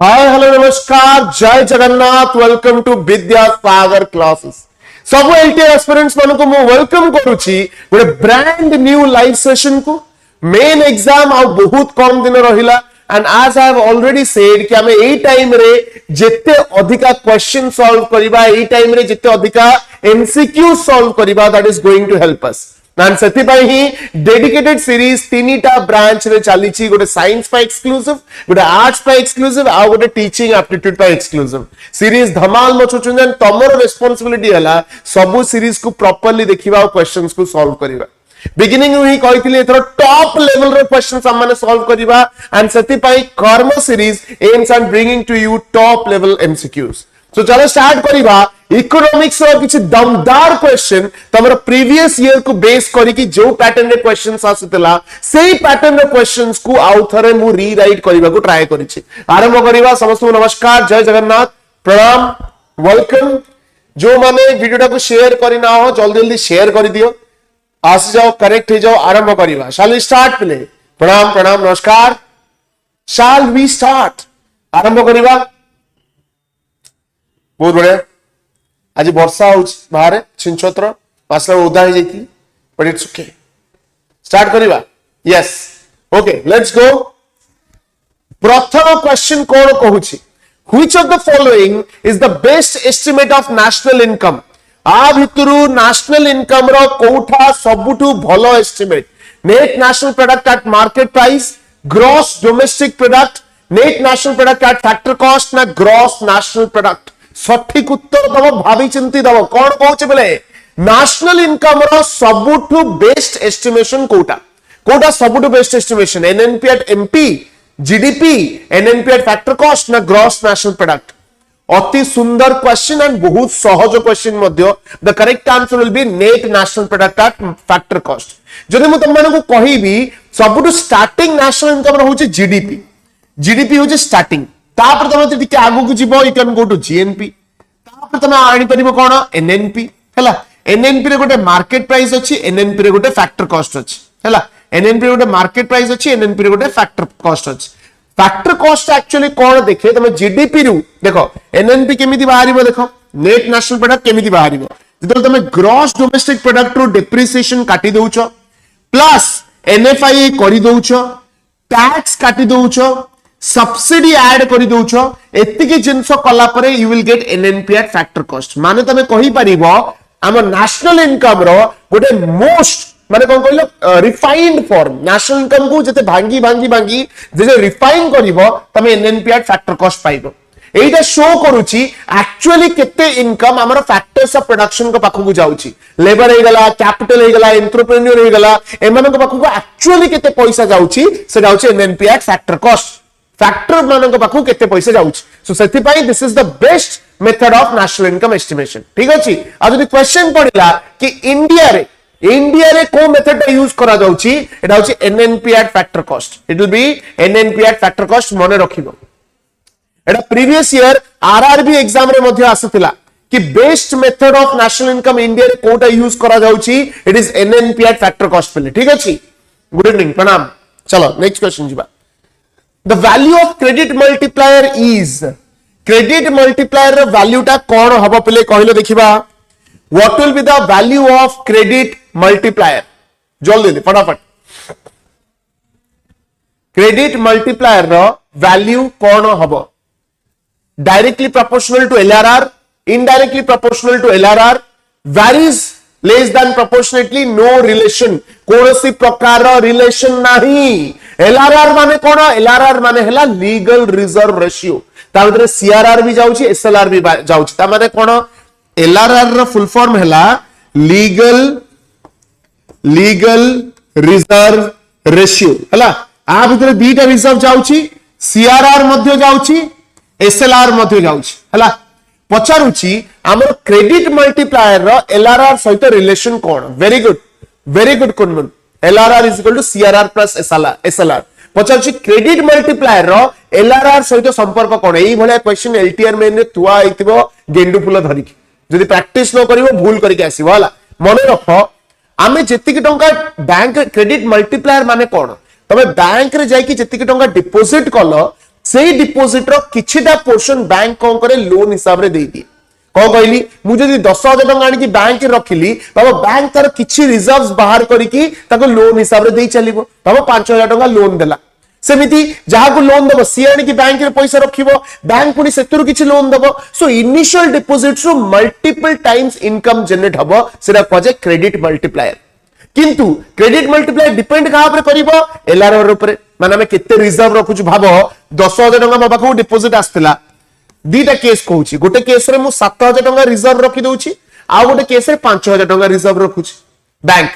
हाय hello नमस्कार जय Jagannath welcome to Vidyasagar classes सब एलटीआर एस्पिरेंट्स मानको मु वेलकम करूची गोटे ब्रांड न्यू लाइव सेशन को मेन एग्जाम आ बहुत कम दिन रहिला एंड आज आई हैव ऑलरेडी सेड कि हमें एई टाइम रे जेते अधिका क्वेश्चन सॉल्व करिबा एई टाइम रे जेते अधिका एमसीक्यू सॉल्व करिबा that is going to help us and सेति पई ही डेडिकेटेड सीरीज तीनटा ब्रांच रे चलीची गोटे साइंस पा एक्सक्लूसिव गोटे आर्ट्स पा एक्सक्लूसिव आ गोटे टीचिंग एप्टीट्यूड पा एक्सक्लूसिव सीरीज धमाल मचुचुन जन तमरो रिस्पांसिबिलिटी हला सब सीरीज को प्रॉपर्ली देखिबा और क्वेश्चंस को सॉल्व करिबा बिगिनिंग ही कहितली एथरो टॉप लेवल रो क्वेश्चंस हम माने सॉल्व करिबा एंड सेति पई कर्म series aims at bringing to you top level MCQs so चलो स्टार्ट करिबा इकोनॉमिक्स रो किछि दमदार क्वेश्चन तमर प्रीवियस ईयर को बेस करी कि जो पैटर्न रे क्वेश्चंस आसितला सेही पैटर्न रे क्वेश्चंस को आउ थरे मु रीराइट करिबा को ट्राई करिछि आरंभ करिबा समस्त नमस्कार जय जगन्नाथ प्रणाम वेलकम जो माने वीडियोटा को शेयर करि ना हो जल्दी जल्दी शेयर करि दियो आस जाओ करेक्ट हो जाओ आरंभ करिबा शैल वी स्टार्ट प्ले प्रणाम प्रणाम नमस्कार शैल वी स्टार्ट आरंभ करिबा बहुत बढ़िया आज वर्षा हो बाहर छिंछत्र आसला ओदा हो जाती बट इट्स ओके स्टार्ट करिबा यस ओके लेट्स गो प्रथम क्वेश्चन कोन कहूची which of the following is the best estimate of national income आ भितरु नेशनल इनकम रो कोठा सबुठु भलो estimate net national product at market price gross domestic product net national product at factor cost ना ग्रॉस नेशनल प्रोडक्ट सठिक उत्तर दब भावी चिंती दब कौन कहूचे बोले नेशनल इनकम रो सबुठु बेस्ट एस्टिमेशन कोटा कोटा सबुठु best estimation NNP at MP GDP NNP at factor cost ना ग्रॉस नेशनल प्रोडक्ट अति सुंदर क्वेश्चन एंड बहुत सहज क्वेश्चन मध्य the correct answer will be net national product at factor cost जदि मु तुम मानकु कहिबी सबुठु स्टार्टिंग नेशनल इनकम रो होचे जीडीपी जीडीपी होचे स्टार्टिंग तापर तुम टिके आगु जीव you can go to GNP तापर तुम आनी परिबो कोन एनएनपी हैला एनएनपी रे गोटे मार्केट प्राइस अछि एनएनपी रे गोटे फैक्टर कॉस्ट अछि हैला एनएनपी रे गोटे मार्केट प्राइस अछि एनएनपी रे गोटे फैक्टर कॉस्ट अछि फैक्टर कॉस्ट एक्चुअली कोन देखे तुम जीडीपी रु देखो एनएनपी केमिति बाहरिबो देखो नेट नेशनल प्रोडक्ट केमिति बाहरिबो जदि तुम ग्रॉस डोमेस्टिक प्रोडक्ट रु डेप्रिसिएशन काटी दउछो प्लस एनएफआई करि दउछो टैक्स काटी दउछो सब्सिडी ऐड करि दउछो एतिकी जिंस कला परे you will gate NNP at factor cost माने तमे कहि परिबो हम नेशनल इनकम रो गोटे मोस्ट माने कोन कहलो रिफाइंड फॉर्म नेशनल इनकम को जते भांगी भांगी भांगी जे रिफाइन करिवो तमे NNP at factor cost पाइबो Etah show करूची एक्चुअली केते इनकम हमर फैक्टर्स ऑफ प्रोडक्शन को पाखु जाउची लेबर हे गला कैपिटल हे गला एंटरप्रेन्योर हे गला एमान को पाखु एक्चुअली केते पैसा जाउची से जाउची NNP at factor cost factor मानक पाखु केते पैसा जाउची सो सेति पई this is the best method of national income estimation ठीक अछि आ जदि क्वेश्चन पडिला कि इंडिया रे को मेथड यूज करा जाउची एटा होची NNP at factor cost it will be NNP at factor cost मने रखिबो एटा प्रीवियस ईयर आरआरबी एग्जाम रे मध्ये आसुतिला कि best method of national income India रे कोटा यूज करा जाउची it is NNP at factor cost पे ठीक अछि गुड इवनिंग प्रणाम चलो नेक्स्ट क्वेश्चन जीवा The value of credit multiplier is credit multiplier value टा कौन हबो पले कहिलो देखिबा what will be the value of credit multiplier जल्दी फटाफट credit multiplier रो value कौन हबो directly proportional to LRR indirectly proportional to LRR varies less than proportionately no relation कोनोसी प्रकार रिलेशन नाही एलआरआर माने कोन एलआरआर माने हला लीगल रिजर्व रेशियो ता भीतर सीआरआर भी जाउची एसएलआर भी जाउची ता माने कोन एलआरआर रो फुल फॉर्म हला लीगल रिजर्व रेशियो हला आ भीतर बीटा रिजर्व जाउची सीआरआर मध्ये जाउची एसएलआर मध्ये जाउची हला पचारुची हमर क्रेडिट मल्टीप्लायर रो एलआरआर सहित रिलेशन कोन वेरी गुड कोन LRR is equal to CRR plus SLR पचारुची क्रेडिट मल्टीप्लायर रो एलआरआर सहित संपर्क कोन एई भले क्वेश्चन एलटीआर मेन रे तुआ आइतिबो गेंडु फूल धरिकी जदि प्रैक्टिस न करिवो भूल करके आसीबो हला मने रखो आमे जेतिकी टंका बैंक क्रेडिट मल्टीप्लायर माने कोन तमे बैंक रे जाई कि जेतिकी टंका डिपॉजिट कलो से डिपोजिट रो किछिटा पोर्शन बैंक कोन करे लोन हिसाब रे देई दिए कौन कहली मुझे 10,000 टंका आनी बैंक रखिली बाबा बैंक तार किछि रिजर्व्स बाहर करिकी ताको लोन हिसाब रे देई चलिबो बाबा 5,000 टंका लोन देला सेमिति जहा को लोन दबो सी आनी की बैंक रे पैसा रखिबो बैंक पुनी सेतुरु किछि लोन दबो सो इनिशियल डिपोजिट्स रो मल्टीपल टाइम्स इनकम जनरेट हबो सेरा कजे क्रेडिट मल्टीप्लायर किंतु क्रेडिट मल्टीप्लायर डिपेंड कहा पर करिवो एलआरआर ऊपर माने हम केते रिजर्व रखुछु भाबो 10,000 टंका बाबा को डिपोजिट आस्थिला दीटा केस कहूची गोटे केस रे मु 7,000 टंका रिजर्व रखि दउची आ गोटे केस रे 5,000 टंका रिजर्व रखुची बैंक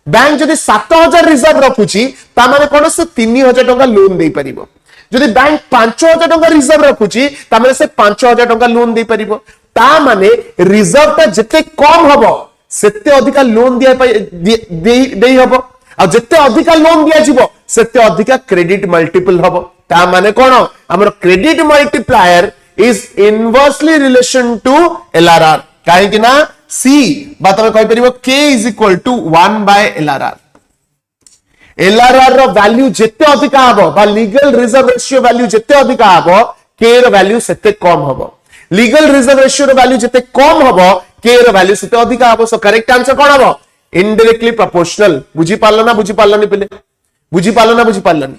बैंक जदि 7,000 रिजर्व रखुची ता माने कोन से 3,000 टंका लोन दे परिबो जदि बैंक 5,000 टंका रिजर्व रखुची ता माने से 5,000 टंका लोन दे परिबो ता माने रिजर्व ता जते कम हबो सेते अधिका लोन दिया देई हबो आ जते अधिका लोन दिया जिवो सेते अधिका क्रेडिट मल्टीपल हबो ता माने कोन हमर credit multiplier is inversely relation to LRR काहे कि ना C बात में कहि परिबो K is equal to 1 by LRR LRR रो वैल्यू जेते अधिका हबो बा लीगल रिजर्व रेशियो वैल्यू जेते अधिका हबो K रो वैल्यू सेते कम हबो लीगल रिजर्व रेशियो रो वैल्यू जेते कम हबो K रो वैल्यू सेते अधिका हबो सो करेक्ट आंसर कोन हबो इनडायरेक्टली प्रोपोर्शनल बुझी पारलनी पिले बुझी पारलनी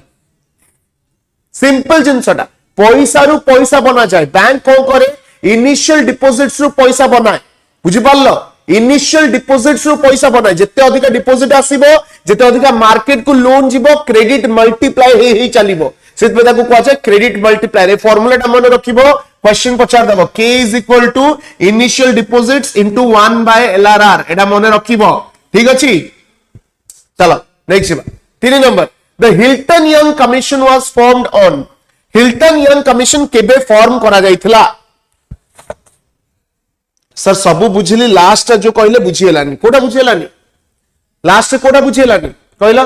सिंपल जिंसटा पैसा रु पैसा बना जाए बैंक कौन करे इनिशियल डिपोजिट्स रु पैसा बनाए बुझी पारलो इनिशियल डिपोजिट्स रु पैसा बनाए जिते अधिक डिपोजिट आसीबो जिते अधिक मार्केट को लोन जीवो क्रेडिट मल्टीप्लाई हे चलिबो सेत पे ताको कहै क्रेडिट मल्टीप्लायर ए फार्मूला टा मन रखिबो क्वेश्चन पचार देबो k is equal to initial deposits into 1 by LRR एटा मन रखिबो ठीक अछि चलो next 3 number the Hilton Young Commission was formed on Hilton Young Commission केबे फॉर्म करा जाइथिला सर सब बुझिली लास्ट जो कहले बुझियलानी कोटा बुझियलानी लास्ट कोटा बुझियलानी कहला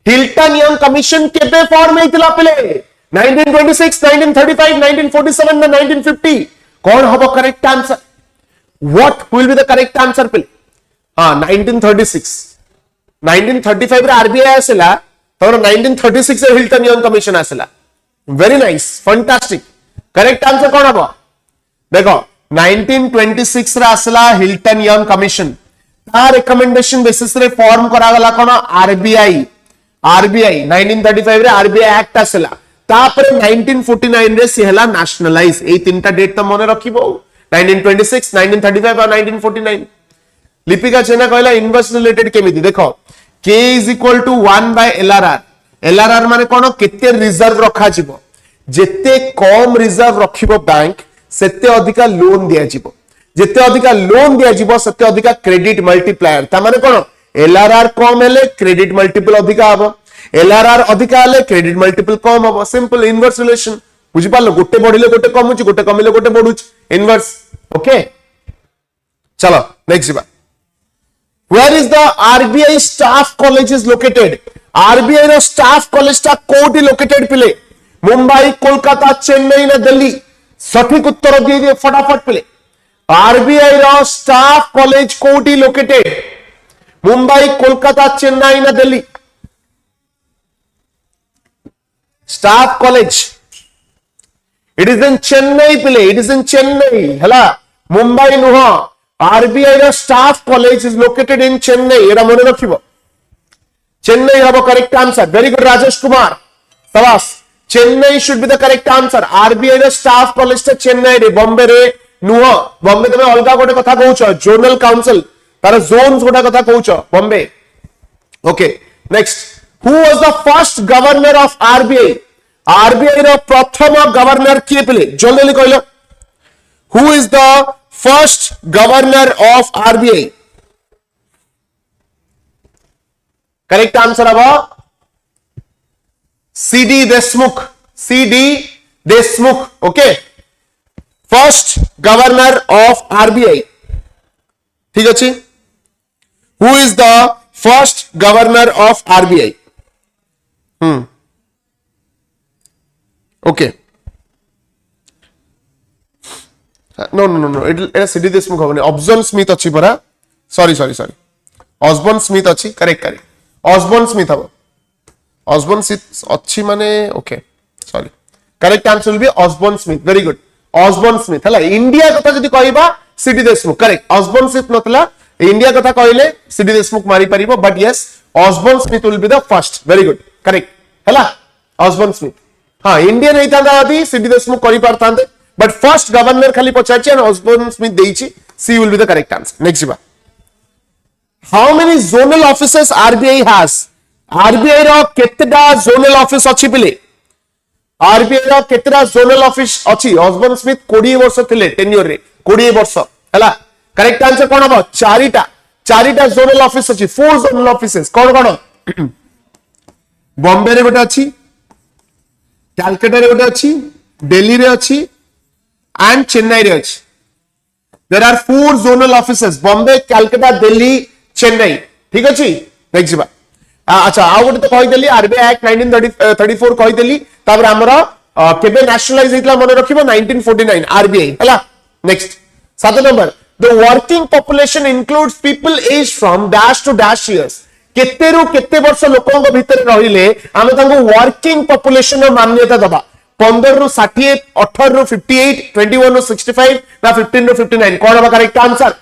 हिल्टन यंग कमीशन केबे फॉर्म हेतिला पले 1926 1935 1947 ना 1950 कौन हबो correct answer what will be the correct answer पले हां 1936 1935 रे आरबीआई आसला तोर 1936 रे हिल्टन यंग कमीशन आसला very nice fantastic correct answer कौन हबो देखो 1926 रे आसला हिल्टन यंग कमीशन ता रिकमेंडेशन बेसिस रे फॉर्म करा गला कोन आरबीआई 1935 रे आरबीआई एक्ट आसला तापर 1949 रे सिहला नेशनलाइज ए तीनटा डेट त मने रखिबो 1926 1935 और 1949 लिपिका जेना कहला इनवर्स रिलेटेड केमिति देखो k is equal to 1 by LRR LRR माने कोन केते रिजर्व रखा जिवो जेते कम रिजर्व रखिबो बैंक सेते अधिका लोन दिया जिवो जेते अधिका लोन दिया जिवो सेते अधिका क्रेडिट मल्टीप्लायर ता माने कोन LRR कम हेले क्रेडिट मल्टीपल अधिका हबो LRR अधिका हेले क्रेडिट मल्टीपल कम हबो सिंपल इनवर्स रिलेशन बुझि पालो गोटे बढ़िले गोटे कमुची गोटे कमिले गोटे बढ़ुची इनवर्स ओके चलो नेक्स्ट बात Where is the RBI staff college is located? RBI रो staff college टा कोठी located पिले मुंबई कोलकाता चेन्नई ना दिल्ली सठिक उत्तर दिए दिए फटाफट पिले RBI रो staff college कोठी located मुंबई कोलकाता चेन्नई ना Delhi staff college it is in Chennai पिले it is in Chennai हला मुंबई नुहा आरबीआई रो staff college is located in Chennai एरा मने रखिबो चेन्नई हबो correct answer very good Rajesh Kumar शाबाश Chennai should be the correct answer RBI रो स्टाफ कॉलेज ता चेन्नई रे बॉम्बे रे नुह बॉम्बे तमे अलगा गोटे कथा कहउछो जोनल काउंसिल तार जोन्स गोटा कथा कहउछो Bombay okay next who was the first governor of RBI RBI रो प्रथम गवर्नर किए पिले जल्दी कहलो who is the first governor of RBI correct answer about CD Deshmukh okay first governor of RBI ठीक अछि who is the first governor of RBI okay no it CD Deshmukh होबने Osborne Smith अछि परा sorry Osborne Smith अछि correct Osborne Smith हबो Osborne Smith अछि माने okay sorry correct answer will be Osborne Smith very good Osborne Smith हला India कथा जदी कहबा CD Deshmukh correct Osborne Smith नतला इंडिया कथा कहले सीडी देशमुख मारी परिबो but yes Osborne Smith will be the first very good correct हला ऑसबोर्न स्मिथ हां इंडियन हेता आदि सीडी देशमुख करि परतांते बट फर्स्ट गवर्नर खाली पचारछि एंड ऑसबोर्न स्मिथ देइछि C will be the correct answer next बा how many zonal offices RBI has RBI रो केतेटा जोनल ऑफिस अछि पिले आरबीआई रो केतेटा जोनल ऑफिस अछि ऑसबोर्न स्मिथ 20 वर्ष थिले टेन्योर रे 20 वर्ष हला करेक्ट आंसर कोन हबो चारिटा जोनल ऑफिस अछि 4 जोनल ऑफिसेस कोन कोन बॉम्बे रे गोटे अछि कलकत्ता रे गोटे अछि दिल्ली रे अछि एंड चेन्नई रे अछि there are 4 zonal offices Bombay Calcutta Delhi Chennai ठीक अछि नेक्स्ट बा अच्छा आ गोटे तो कहि देली आरबीआई एक्ट 1934 कहि देली तापर हमरा केबे नेशनलाइज हितला मन रखिबो 1949 आरबीआई हला next 7 number the working population includes people age from dash to dash years केते रु केते वर्ष लोकंक भितर रहिले आमे तांको वर्किंग पॉपुलेशन रो मान्यता दबा 15 रु 60 18 रु 58 21 रु 65 ना 15 रु 59 कोन बा correct answer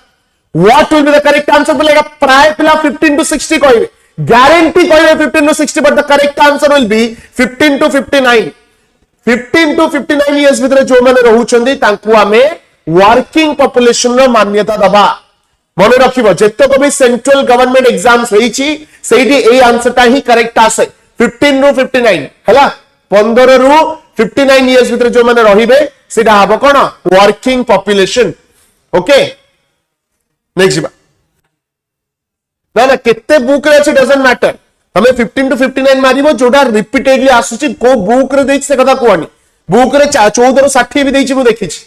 what will be the correct answer बोलेगा प्राय पिला 15 टू 60 कहबे गारंटी कहबे 15 to 60 but the correct answer will be 15 to 59 15 to 59 years भितर जो माने रहउछंदी तांको आमे वर्किंग पॉपुलेशन रो मान्यता दबा मन रखिबो जेतको भी सेंट्रल गवर्नमेंट एग्जाम्स हेछि सेठी ए आंसर ता ही करेक्ट आसे 15 रु 59 हला 15 रु 59 इयर्स भितर जो माने रहिबे सेटा हबो कोन वर्किंग पॉपुलेशन ओके नेक्स्ट बा ना केते बुक रे अछि डजंट मैटर हमें 15 टू 59 मारिबो जोडा रिपीटेडली आसुची को बुक रे देछि से कथा कोनी बुक रे 14 रु 60 भी देछि मु देखिछि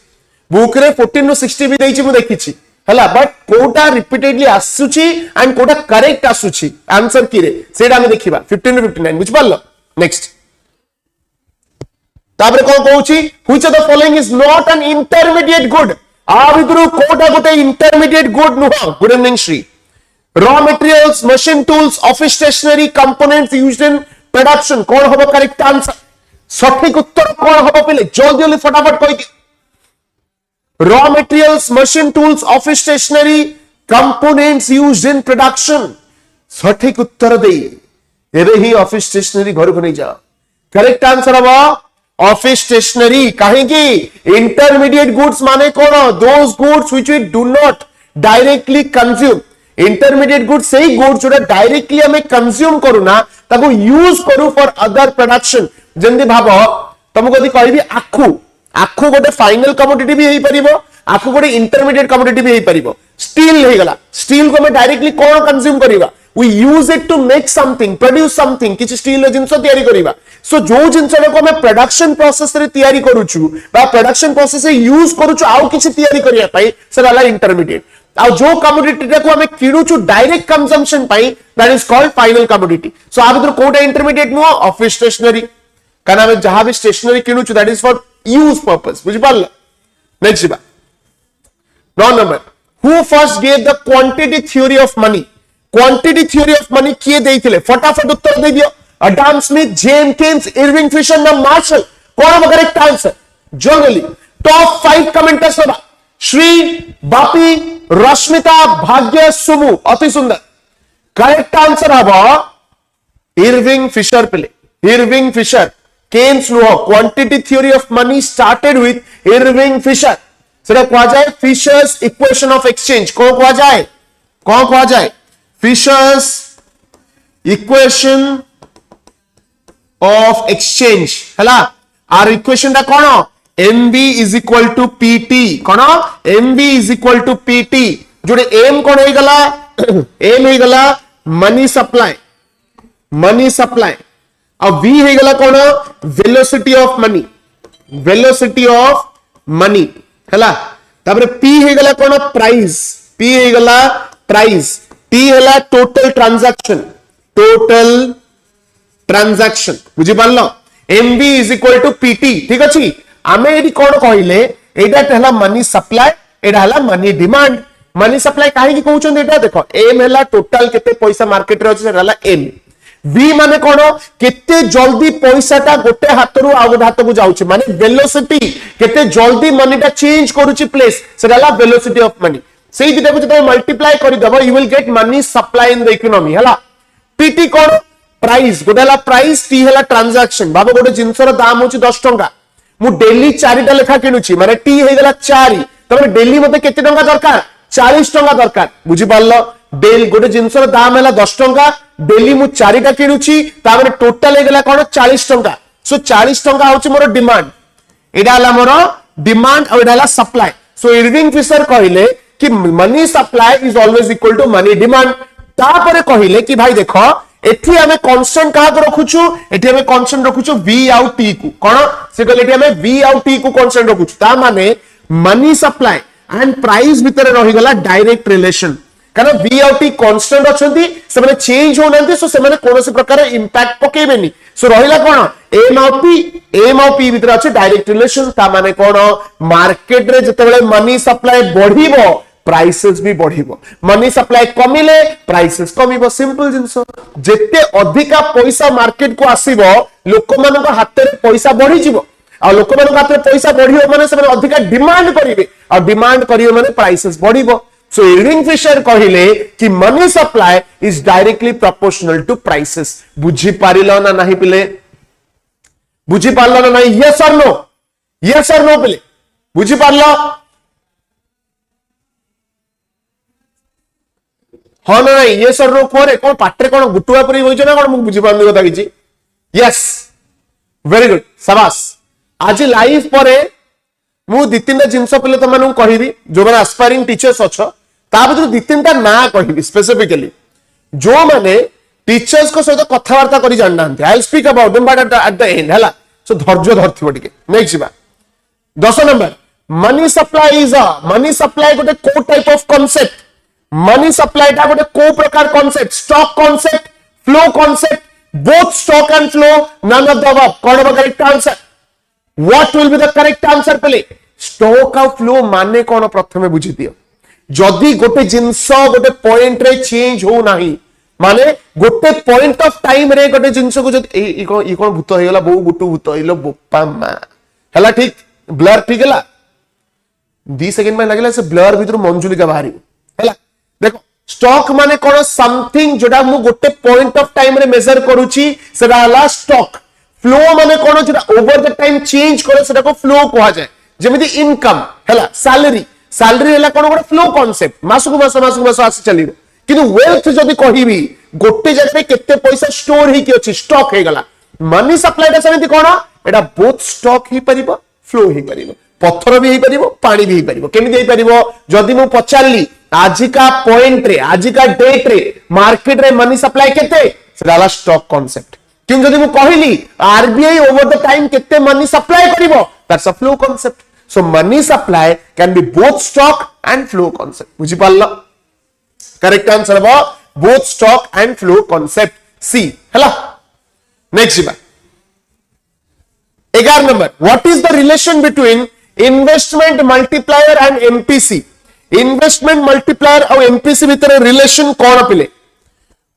बुक रे 14 रु 60 भी देछि मु देखिछि हला बट कोटा रिपीटेडली आसुची एंड कोटा करेक्ट आसुची आंसर की रे सेटा हम देखिबा 15 टू 59 बुझ पारलो नेक्स्ट तापर कोन कहूची which of the following is not an intermediate good आ भितरु कोटा गोटे इंटरमीडिएट गुड नुह good evening Shri raw materials machine tools office stationery components used in production कौन होबो करेक्ट आंसर सठिक उत्तर कौन होबो पहले जल्दी जल्दी फटाफट कहि raw materials machine tools office stationery components used in production सठिक उत्तर दे एबे ही ऑफिस स्टेशनरी घर को नहीं जाओ करेक्ट आंसर हबो ऑफिस स्टेशनरी कहीं की इंटरमीडिएट गुड्स माने कौन those goods which we do not directly consume intermediate goods सही गुड्स जोटा डायरेक्टली हमें कंज्यूम करू ना ताको यूज करू फॉर अदर प्रोडक्शन जंदी भाबो तुमको यदि कहबी आखु आखु गोटे फाइनल कमोडिटी भी हेई परिबो आखु गोटे इंटरमीडिएट कमोडिटी भी हेई परिबो स्टील हे गला स्टील को हमें डायरेक्टली कौन कंज्यूम करिबा we use it to make something produce something किछि स्टील रो जिंस तयारी करिबा सो जो जिंस को हमें प्रोडक्शन प्रोसेस रे तयारी करूछु बा प्रोडक्शन प्रोसेस रे यूज करूछु आउ किछि तयारी करिया पई से वाला इंटरमीडिएट आ जो कमोडिटी को हमें किणुछु डायरेक्ट कंजम्पशन पई that is called final commodity so आ भितर कोटा इंटरमीडिएट नो ऑफिस स्टेशनरी काना हमें जहां भी स्टेशनरी किणुछु that is for use purpose बुझि पारला नेक्स्ट बा 9 number who first gave the quantity theory of money quantity theory of money किए देइथिले फटाफट उत्तर दे दियो Adam Smith James Keynes Irving Fisher ना मार्शल कौन होगा करेक्ट आंसर जल्दी टॉप 5 कमेंटर्स होगा श्री बापी रश्मिता भाग्य सुमु अति सुंदर करेक्ट आंसर हबो इरविंग फिशर पेले Irving Fisher Keynes no quantity theory of money started with Irving Fisher सेटा कहा जाए फिशर्स इक्वेशन ऑफ एक्सचेंज को कहा जाए Fisher's equation of exchange हला आर इक्वेशन दा कोन MB is equal to PT cone MB is equal to PT जोडे M कोन होई गला M होई गला मनी सप्लाई अब V होई गला कोन वेलोसिटी ऑफ मनी हला तापर P होई गला कोन प्राइस T हला टोटल ट्रांजैक्शन बुझी पारलो MB is equal to PT ठीक अछि आमे एडी कोन कहिले एटा हला मनी सप्लाई एटा हला मनी डिमांड मनी सप्लाई काहे की कहउछन एटा देखो M हला टोटल केते पैसा मार्केट रे अछि हला M V माने कोन केते जल्दी पैसाटा गोटे हातरू आ गोटे हाथ को जाउछि माने वेलोसिटी केते जल्दी मनीटा चेंज करूछि प्लेस सेडाला वेलोसिटी ऑफ मनी सेही दिटा को जब मल्टीप्लाई करि दबो you will get money supply in the economy हला टीटी कोन प्राइस गोटेला प्राइस टी हला ट्रांजैक्शन बाबा गोटे जिंसर दाम होछि 10 टंका मु डेली 4टा लेखा किनुछि माने टी हे गेला 4 तबे डेली मते केते टंका दरकार 40 टंका दरकार बुझी पारलो डेली गोटे जिंसर दाम हला 10 टंका डेली मु 4टा किनुछि ताबरे टोटल हे गेला कोन 40 टंका सो 40 टंका होछि मोर डिमांड एडा हला मोर डिमांड और एडा हला सप्लाई सो इरविंग फिशर कहिले कि money supply is always equal to money demand तापरे कहिले कि भाई देखो एठी हमें कांस्टेंट का को रखुछु एठी हमें कांस्टेंट रखुछु v आउ t को कोन से कहले एठी हमें v आउ t को कांस्टेंट रखुछु ता माने मनी सप्लाई एंड प्राइस भीतर रहि गला डायरेक्ट रिलेशन कारण v आउ t कांस्टेंट अछंती से माने चेंज हो नंती सो से माने कोनोसी प्रकार इंपैक्ट पकेबेनी सो रहिला कोन m आउ p भीतर अछि डायरेक्ट रिलेशन ता माने कोन मार्केट रे जतेबेले मनी सप्लाई बढ़िबो प्राइसेस भी बढ़िबो मनी सप्लाई कमिले प्राइसेस कमिबो सिंपल जिंसो जेते अधिका पैसा मार्केट को आसीबो लोक मानको हाथ रे पैसा बढ़ी जिवो आ लोक मानको हाथ रे पैसा बढ़ियो माने से अधिका डिमांड करिवे आ डिमांड करियो माने प्राइसेस बढ़िबो सो इरविंग फिशर कहिले कि money supply is directly proportional to prices बुझी पारिलो ना नाही पिले बुझी पारलो ना नाही यस और नो पिले बुझी पारलो हाँ ना नहीं ये सर रो कोरे कौन पाट्रे कौन गुटुआ परी होइछ ना कौन मु बुझी पारनी कथा किछि यस वेरी गुड शाबाश आज लाइव परे मु दि तीनटा जिंस पले त मानु कहिबी जो माने एस्पायरिंग टीचर्स अछ ता भीतर दि तीनटा ना कहिबी स्पेसिफिकली जो माने टीचर्स को सहित कथा वार्ता करी जान नांती I will speak about them but at the end हला सो धैर्य धरथिबो टिके नेक्स्ट जिबा 10 number money supply is a money supply गोटे को type of concept money supply टा गोटे को प्रकार concept stock concept flow concept both stock and flow none of the above कौन होगा correct answer what will be the correct answer पहले stock और फ्लो माने कौन प्रथमे बुझी दियो जदी गोटे जिंस गोटे पॉइंट रे चेंज हो नाही माने गोटे पॉइंट ऑफ टाइम रे गोटे जिंस को जदी ई कोन भूत हे गेला बहु गुटू भूत हेलो बोपा मा हला ठीक ब्लर ठीक हला 2 सेकंड में लागला से ब्लर भीतर मंजुलिका बाहरी हला देखो स्टॉक माने कोन समथिंग जोडा मु गोटे पॉइंट ऑफ टाइम रे मेजर करूची सेडा हला स्टॉक फ्लो माने कोन जोडा ओवर द टाइम चेंज करे सेडा को फ्लो कहा जाय जेमिति इनकम हला सैलरी हला कोन गोटे फ्लो कांसेप्ट मासु को मास आसी चलिबो किंतु वेल्थ जदी कहिबी गोटे जगह केते पैसा स्टोर ही कि अछि स्टॉक हे गला मनी सप्लाई दा समिति कोन एडा बोथ स्टॉक ही परिबो फ्लो ही परिबो पत्थर भी ही परिबो पानी भी ही परिबो केमिति ही परिबो जदी मु पचारली आजिका पॉइंट रे आजिका डेट रे मार्केट रे मनी सप्लाई केते सेडाला स्टॉक कांसेप्ट किन जदी मु कहिली आरबीआई ओवर द टाइम केते मनी सप्लाई करिवो that's a flow concept so money supply can be both stock and flow concept बुझी पारलो करेक्ट आंसर हो both stock and flow concept C हला नेक्स्ट जीवा 11 number what is the relation between investment multiplier and MPC investment multiplier और MPC भीतर relation कौन पिले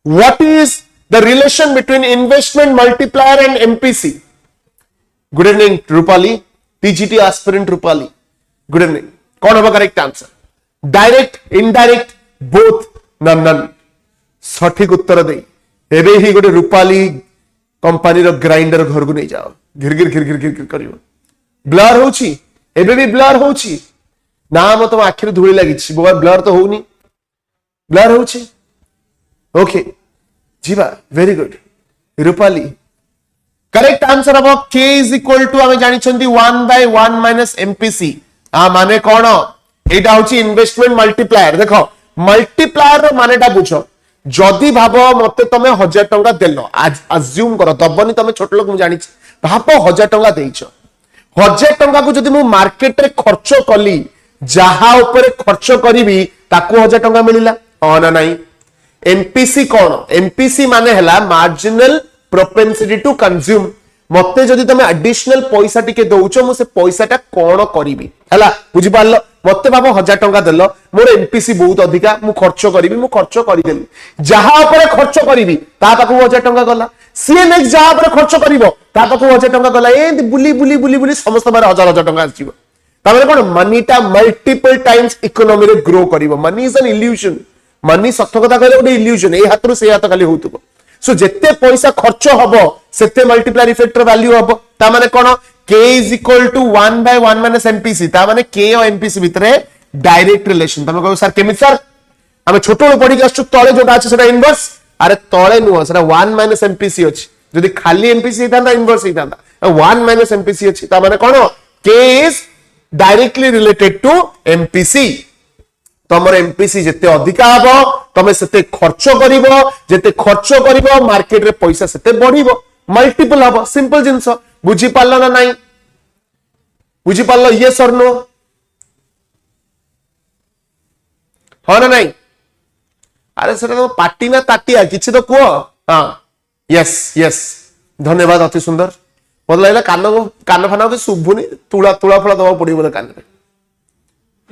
what is the relation between investment multiplier and MPC good evening Rupali TGT aspirant Rupali good evening कौन होगा correct answer direct indirect both none सठिक उत्तर दे एबे ही गोटे रूपाली कंपनी रो ग्राइंडर घर को नहीं जाओ घिर घिर करियो ब्लर होची एबे भी ब्लर होची ना मत आखिर धूली लगी बोबा ब्लर तो होनी ब्लर होची ओके जीवा very good Rupali correct answer अब k इज इक्वल टू हमें जानी छंती 1/1 माइनस एमपीसी आ माने कोन एटा होची इन्वेस्टमेंट मल्टीप्लायर देखो मल्टीप्लायर रो मानेटा बुझो जदी भाबो मते तमे 1000 टंका देलो आज अज्यूम करो दबनी तमे छोट लोक मु जानि भाबो 1000 टंका देइछो 1000 टंका को जदी मु मार्केट रे खर्च कली जहा ऊपर खर्च करिवि ताको 1000 टंका मिलिला हां ना नाही एमपीसी कोन एमपीसी माने हला मार्जिनल प्रोपेंसिटी टू कंज्यूम मते जदी तमे एडिशनल पैसा टिके दउछो मु से पैसाटा कोन करिवि हला बुझि पारलो मते बाबा 1000 टंका देलो मोर एमपीसी बहुत अधिका मु खर्च करिवि मु खर्च करिदेली जहा ऊपर खर्च करिवि ता पाखु 1000 टंका गला सीए नेक्स्ट जहा ऊपर खर्च करिवो ता पाखु 1000 टंका गला ए बुली बुली बुली बुली समस्त बारे 1000 टंका आसीबो तामे कोन मनी टा मल्टीपल टाइम्स इकोनॉमी रे ग्रो करिवो money is an illusion money सत्य कथा कहले गोटे इल्यूजन ए हाथ रु से हाथ खाली होतुबो सो जेते पैसा खर्च हबो सेते मल्टीप्लायर इफेक्ट र वैल्यू हबो ता माने कोन k is equal to 1 by 1 minus MPC ता माने k और MPC भितरे डायरेक्ट रिलेशन तमे कहू सर केमिति सर हम छोटो पढी के आछू तळे जोटा अछि सेटा इनवर्स अरे तळे नुह सेटा 1 minus MPC अछि जदि खाली MPC हितांदा इनवर्स हितांदा 1 minus MPC अछि ता माने कोन k is directly related to MPC तमर MPC जेते अधिका हबो तमे सेते खर्च करिवो जेते खर्च करिवो मार्केट रे पैसा सेते बढ़िवो मल्टीपल हबो सिंपल जिंस बुझी पारलो ना नहीं बुझी पारलो यस और नो हो ना नहीं अरे सर तो पार्टी ना ताटिया किछि तो कुओ हां यस यस धन्यवाद अति सुंदर बोल लागला कान फाना के सुभुनी तुळा तुळा फळा दवा पड़ी बोले कान में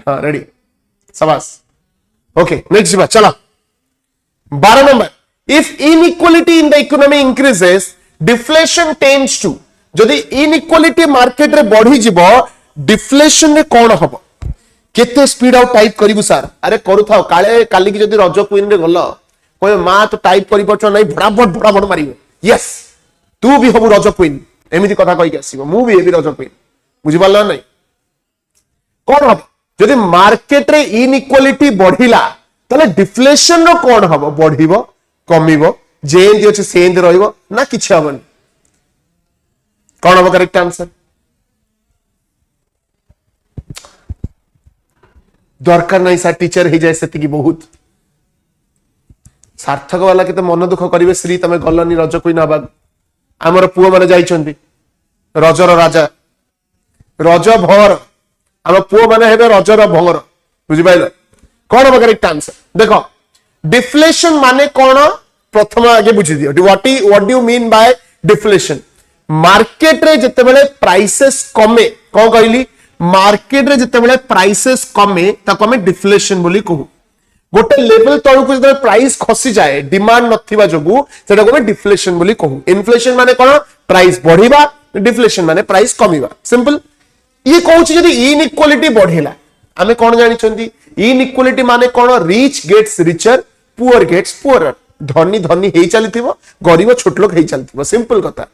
हां रेडी शाबाश ओके नेक्स्ट बात चला 12 number if inequality in the economy increases deflation tends to जदि इनइक्वालिटी मार्केट रे बढ़ी जिवो डिफ्लेशन रे कोन हबो केते स्पीड आउट टाइप करिवु सर अरे करू थाओ काले काली की जदि रज क्वीन रे गलो कोय मां तो टाइप करि परछ नै भड़ाभड़ मारिवो यस तू भी हबु रज क्वीन एमिति कथा कहि के आसीबो मु भी एबी रज क्वीन बुझि पारलो नै कोन हबो जदि मार्केट रे इनइक्वालिटी बढ़िला तले डिफ्लेशन रो कोन हबो बढ़िवो कमिवो जेंति अछि सेंति रहइवो ना किछ हबन कौन हम करेक्ट आंसर दरकार नहीं सर टीचर ही जाए सेति की बहुत सार्थक वाला के मन दुख करिवे श्री तमे गलनी रज क्वीन हबा हमर पुओ माने जाइछंती रजर राजा रज भर हम पुओ माने हेबे रजर भर बुझि पाइलो कौन हम करेक्ट आंसर देखो डिफ्लेशन माने कौन प्रथम आगे बुझि दियो what do you mean bye deflation market रे जते बेले प्राइसेस कमे को कहली मार्केट रे जते बेले प्राइसेस कमे ताको हमें डिफ्लेशन बोली कहू गोटे लेवल तळकु जते प्राइस खसी जाए डिमांड नथिबा जोगु सेटा को हमें डिफ्लेशन बोली कहू इन्फ्लेशन माने कोन प्राइस बढ़िबा डिफ्लेशन माने प्राइस कमिबा सिंपल ये कहूची जदी इनइक्वालिटी बढ़िला हमें कोन जानि छंती इनइक्वालिटी माने कोन rich gets richer poor gets poorer धनी धनी हेई चलिथिबो गरीब छोट लोक हेई चलिथिबो सिंपल कथा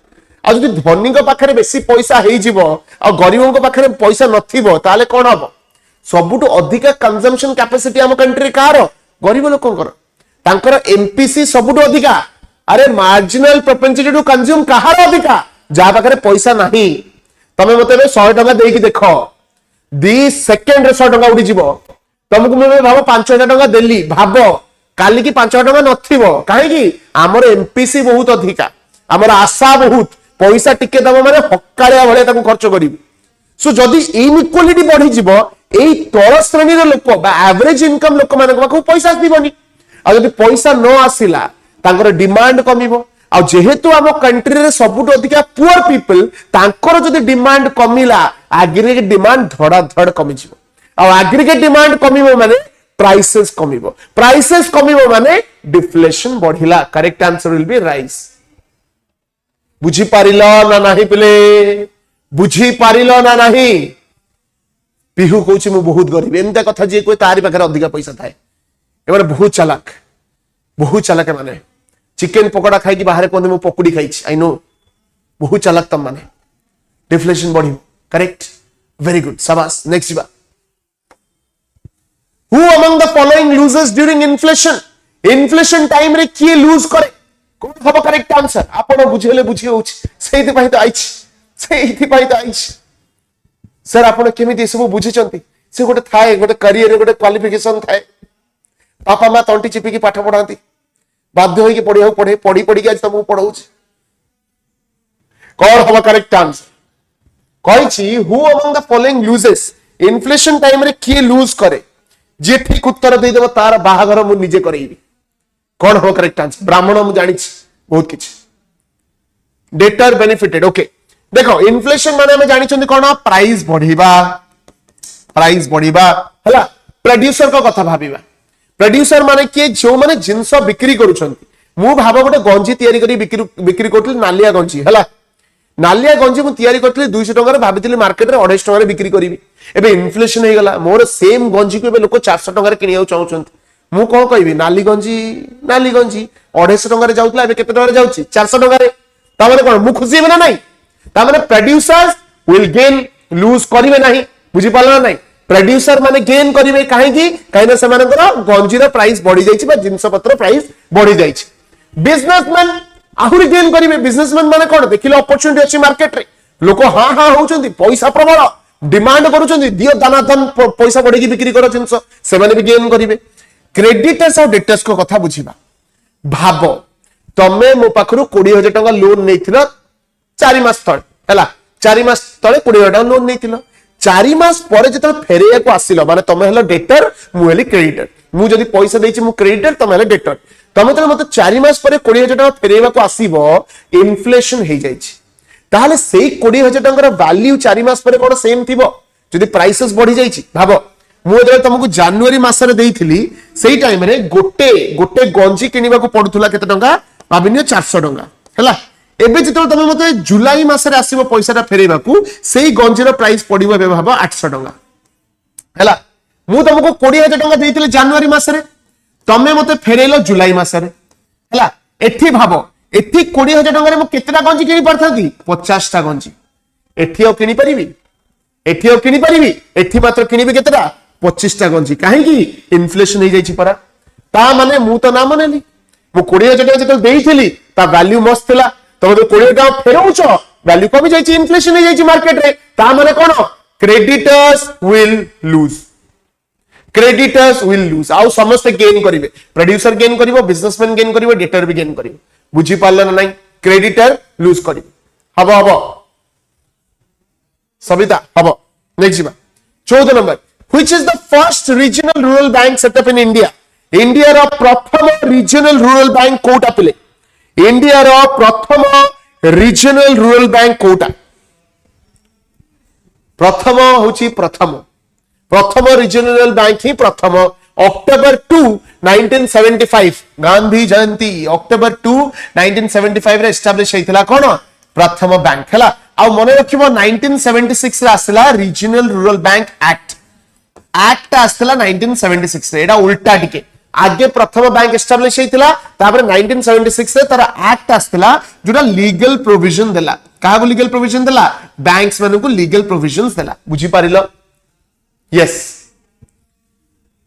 आ जदि धनी पाखे बेसी पैसा हो गरीबों पाखे पैसा नथिबो ताले कोन हबो सबुटु अधिक कंजम्पशन कैपेसिटी हम कंट्री कार गरीब लोकंकर तांकर एमपीसी सबुटु अधिका अरे मार्जिनल प्रोपेंसिटी टू कंज्यूम कहार अधिका जा पाखे पैसा नाही तमे मते 100 टका देकी देखो 2 सेकंड रे 100 टका उडी जिवो तुमको मैं भाबो 5000 टका देली भाबो काली की 5000 टका नथिबो काहे की हमर एमपीसी बहुत अधिका हमर आशा बहुत पैसा टिके दबो माने हक्काळिया भले ताको खर्च करिवि सो जदी इनइक्वालिटी बढ़ी जिवो एई तळ श्रेणी रे लोक बा एवरेज इनकम लोक माने को पैसा दिबोनी आ जदी पैसा न आसिला तांकर डिमांड कमिवो आ जेहेतु हम कंट्री रे सबुट अधिका पुअर पीपल तांकर जदी डिमांड कमिला एग्रीगेट डिमांड धड़ा धड़ कमि जिवो आ एग्रीगेट डिमांड कमिवो माने प्राइसेस कमिवो माने डिफ्लेशन बढ़िला correct answer will be rise बुझी पारिलो ना नहीं पिले बुझी पारिलो ना नहीं पिहू कहूची मु बहुत गरीब एमता कथा जे कोई तारी पाखरे अधिक पैसा थाए एबारे बहुत चालाक माने चिकन पकोड़ा खाई कि बाहर कोन मु पकुड़ी खाइछि आई नो बहुत चालाक तम माने डिफ्लेशन बढ़िबो करेक्ट वेरी गुड शाबाश नेक्स्ट बा who among the following loses during inflation time रे किए लूज करे कोन हबो करेक्ट आंसर आपण बुझेले बुझी होछि सेहिति पहि तो आइछि सर आपण केमिति सब बुझिचंती से गोटे थाए गोटे करियर रे गोटे क्वालिफिकेशन थाए पापा मा तंटी चिपी की पाठ पढांती बाध्य होई के पढ़ी के आज तुमको पढ़ाउछि कौन हबो करेक्ट आंसर कहिछि who among the following loses inflation time रे किए लूज करे जे ठीक उत्तर दे देबो तार बाहागर मु निजे करैबी कौन हो करेक्ट आंसर ब्राह्मण मु जानि बहुत किछ डेटर बेनिफिटेड ओके देखो इन्फ्लेशन माने हम जानि छथि कोन प्राइस बढ़िबा प्राइस बढ़िबा हला प्रोड्यूसर को कथा भाबिबा प्रोड्यूसर माने के जो माने जिंस बिक्री करूछंती मु भाबो गोटे गंजी तयारी करी बिक्री करथि नालिया गंजी हला नालिया गंजी मु तयारी करथि 200 टका रे भाबिथिली मार्केट रे 250 टका रे बिक्री करिवि एबे इन्फ्लेशन हे गला मोर सेम गंजी को एबे लोक 400 टका रे किनिया चाहउछंती मु कोन कहबी नाली गंजी 250 टका रे जाउतला एबे केते टका रे जाउची 400 टका रे ता माने कोन मु खुशी हेबे ना नहीं ता माने प्रोड्यूसर्स विल गेन लूज करिवे नहीं बुझी पाला नहीं प्रोड्यूसर माने गेन करिवे काहे की काहे से मानकर गंजी रो प्राइस बढ़ी जाईची बा जिंस पत्र प्राइस बढ़ी जाईची बिजनेसमैन आहुरी गेन करिवे बिजनेसमैन माने कोन देखिले अपॉर्चुनिटी अछि मार्केट रे लोक हां हां होउचंती पैसा प्रबल डिमांड करूचंती दियो दाना धन पैसा बढ़ी की बिक्री करो जिंस से माने भी गेन करिवे क्रेडिटर्स और डेटर्स को कथा बुझीबा भाबो तमे मो पाखरु 20000 टका लोन नेथिलो 4 मास तळे हला 4 मास तळे 20000 टका लोन नेथिलो 4 मास पर जत फेरिया को आसिलो माने तमे हलो डेटर मु हेली क्रेडिटर मु जदी पैसा देछि मु क्रेडिटर तमे हलो डेटर तमे त मते 4 मास पर 20000 टका फेरिया को आसीबो इन्फ्लेशन हे जाइछि ताहाले सेही 20000 टका वैल्यू 4 मास पर कोन सेम थिबो जदी प्राइसेस बढ़ी जाइछि भाबो मु जे तुमको जनवरी मास रे देइथिली सेही टाइम रे गोटे गंजी किनिबा को पडुथुला केते टका भाबिनियो 400 टका हला एबे जितो तमे मते जुलाई मास रे आसीबो पैसाटा फेरेबा को सेही गंजीर प्राइस पडिबो एबे भाबो 800 टका हला मु तुमको 20000 टका देइथिले जनवरी मास रे तमे मते फेरेलो जुलाई मास रे हला एठी भाबो एठी 20000 टका रे मु केतेटा गंजी किनि परथांती 50 टा गंजी एठी ओ किनि परिबी एठी मात्र किनिबी केतेटा 25 टा गंजी काहे की इन्फ्लेशन हे जाईची परा ता माने मु तो ना मानेली मु 20000 टका जते देइथिली ता वैल्यू मस्त थिला तमे तो 20 टका फेरौछ वैल्यू कमी जाईची इन्फ्लेशन हे जाईची मार्केट रे ता माने कोन क्रेडिटर्स विल लूज आउ समस्त गेन करिवे प्रोड्यूसर गेन करिवो बिजनेसमैन गेन करिवो डेटर भी गेन करिवो बुझी पारले ना नहीं क्रेडिटर लूज करिवो हबो सविता हबो नेक्स्ट जीवा 14 number which is the first regional rural bank set up in India India रो प्रथम regional rural bank कोटा पिले India रो प्रथम regional rural bank कोटा प्रथम regional bank ही प्रथम October 2 1975 गांधी जयंती October 2 1975 रे एस्टैब्लिश हेतिला कोन प्रथम बैंक हला आ मने रखिबो 1976 रे आसला regional rural bank एक्ट आसला 1976 रे एडा उल्टा टिके आगे प्रथम बैंक एस्टैब्लिश हेतिला तापर 1976 रे तारा एक्ट आसला जोटा लीगल प्रोविजन देला काहा को लीगल प्रोविजन देला बैंक्स मानु को लीगल प्रोविजंस देला बुझी पारिलो यस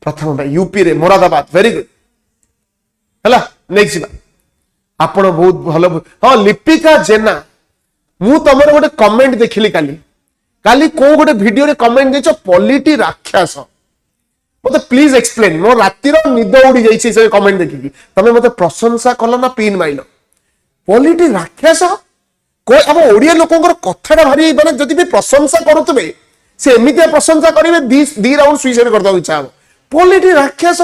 प्रथम बैंक यूपी रे मुरादाबाद वेरी गुड हला नेक्स्ट जीवा आपण बहुत भलो हां लिपिका जेना मु तमर गोटे कमेंट देखिली काली को गोटे वीडियो रे कमेंट देचो पॉलिटी राक्षस मते प्लीज एक्सप्लेन मो राती रो निद उडी जाईछि से कमेंट देखि तमे मते प्रशंसा कलो ना पिन माइलो पॉलिटी राक्षस को अब ओडिया लोकंकर कथाटा भारी माने जदि भी प्रशंसा करूतबे से एमितिया प्रशंसा करिवे दी राउंड सुइसाइड कर दो इच्छा पॉलिटी राक्षस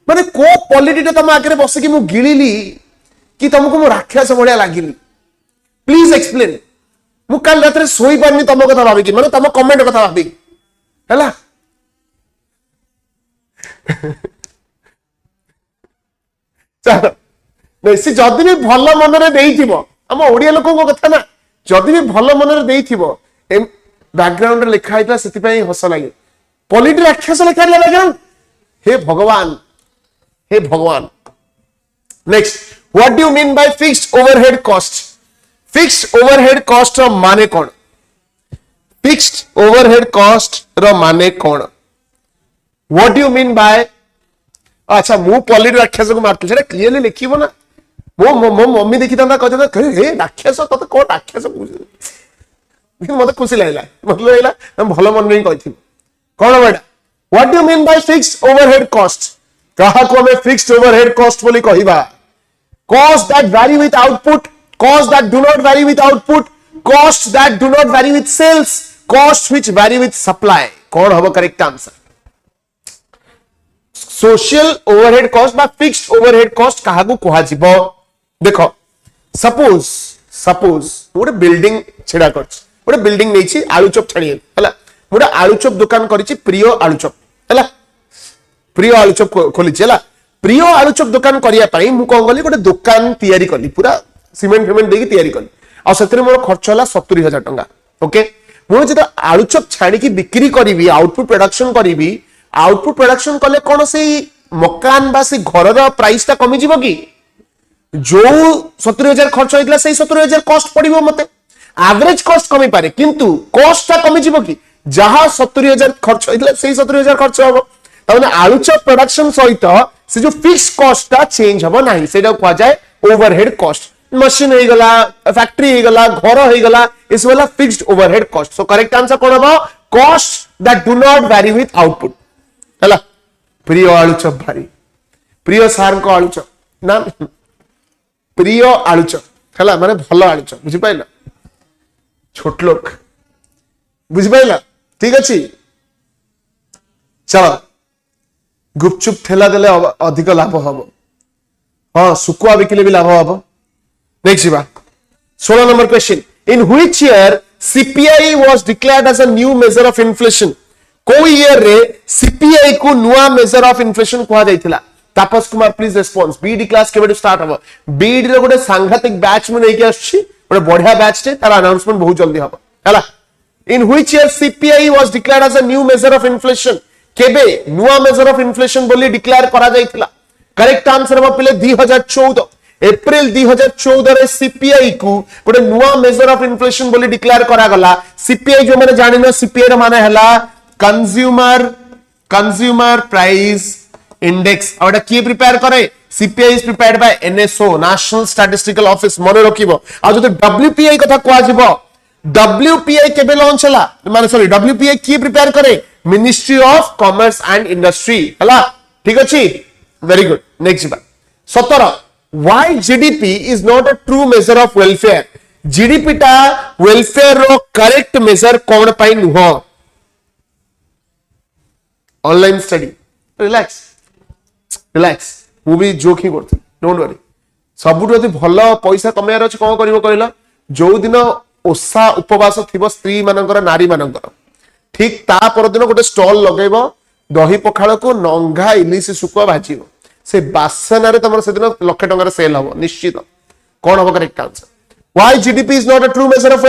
माने को पॉलिटी ता तम आगे बस कि मु गिलिली कि तुमको मु राक्षस बढ़िया लागिली प्लीज एक्सप्लेन मु काल रात रे सोई पारनी तम कथा भाबी कि माने तम कमेंट कथा भाबी हला चलो बेसी जदि भी भलो मन रे देइथिबो हम ओडिया लोक को कथा ना जदि भी भलो मन रे देइथिबो बैकग्राउंड रे लिखा आइता सेति पई हस लागे पॉलिटी राक्षस लिखा ले बैकग्राउंड हे भगवान next what do you mean by fixed overhead cost fixed overhead cost रो माने कोन फिक्स्ड ओवरहेड कॉस्ट रो माने कोन what do you mean by अच्छा मु पॉलिटी राक्षस को मारते सेटा क्लियरली लिखिबो ना मो मम्मी देखि तंदा कहते हे राक्षस तते को राक्षस मते खुशी लागला हम भलो मन नहीं कहिथि कोन बेटा what do you mean by fixed overhead cost कहा को हमें फिक्स्ड ओवरहेड कॉस्ट बोली कहिबा cost that vary with output costs that do not vary with output costs that do not vary with sales costs which vary with supply कौन होगा correct answer social overhead cost बा fixed overhead cost कहा को कहा जिवो देखो suppose गोटे building छेड़ा कर गोटे बिल्डिंग नहीं छी आलू चॉप छाड़ी हला गोटे आलुचप दुकान करिछि प्रिय आलुचप हैला प्रिय आलुचप खोलिछि हैला प्रिय आलुचप दुकान करिया पई मु कोन गली गोटे दुकान तयारी कली पूरा सीमेंट फेमेंट देकी तयारी कली आ सतरे मोर खर्च होला 70000 टंका ओके मु जे आलुचप छाणी की बिक्री करिवि आउटपुट प्रोडक्शन करिवि आउटपुट प्रोडक्शन कले कोन से मकान बा से घर रो प्राइस ता कमी जिवो की जो 70000 खर्च होइतला सेही 70000 कॉस्ट पड़िबो मते एवरेज कॉस्ट कमी पारे किंतु कॉस्ट ता कमी जिवो की जहां 70000 खर्च होइतला सेही 70000 खर्च होबो ताने आलुचप प्रोडक्शन सहित से जो फिक्स कॉस्ट ता चेंज हबो नाही सेटा को जाय ओवरहेड कॉस्ट मशीन हो गला फैक्ट्री हो गला घर हो गला इस वाला fixed overhead cost so correct answer कोन हबो cost that do not vary with output हला प्रिय आलुचप भारी प्रिय सार को आलुचप ना प्रिय आलुचप हला माने भलो आलुचप बुझि पाइला छोट लोक बुझि पाइला ठीक अछि चलो गुपचुप ठेला देले अधिक लाभ हबो हां सुकुआ बिकले भी लाभ हबो नेक्स्ट बा 16 number question in which year CPI was declared as a new measure of inflation को ईयर रे सीपीआई को नुआ मेजर ऑफ इन्फ्लेशन कहा जाइथिला तापस कुमार प्लीज रेस्पॉन्स बीडी क्लास केबे स्टार्ट हबो बीडी रे गोटे सांघातिक बैच में नेकी आछि गोटे बढ़िया बैच छे तार अनाउंसमेंट बहुत जल्दी हबो हला in which year CPI was declared as a new measure of inflation केबे नुआ मेजर ऑफ इन्फ्लेशन बोली डिक्लेयर करा जाइथिला करेक्ट आंसर हबो पहिले 2014 एप्रिल 2014 रे सीपीआई को गोटे नुआ मेजर ऑफ इन्फ्लेशन बोली डिक्लेयर करा गला सीपीआई जो माने जानिनो सीपीआई रे माने हला कंज्यूमर प्राइस इंडेक्स और की प्रिपेयर करे CPI is prepared by NSO national statistical office मने रखिबो आ जो डब्ल्यूपीआई कथा कोआ जिवो डब्ल्यूपीआई केबे लॉन्च हला माने सॉरी डब्ल्यूपीआई की प्रिपेयर करे ministry of commerce and industry हला ठीक अछि वेरी गुड नेक्स्ट बात 17 why gdp is not a true measure of welfare gdp टा welfare रो करेक्ट मेजर कोन पाई नुह ऑनलाइन स्टडी रिलैक्स मु भी जोक ही करथि डोंट वरी सबुठ यदि भलो पैसा कमायर अछि कोन करिवो कहला जो दिन ओसा उपवास थिबो स्त्री मानकर नारी मानकर ठीक ता पर दिन गोटे स्टॉल लगेबो दही पखाळ को नंगा इलिस सुकुआ भाजीबो से बासना रे तमर से दिन लाख टंका सेल हबो निश्चित कोन हबो correct answer why GDP is not a true measure of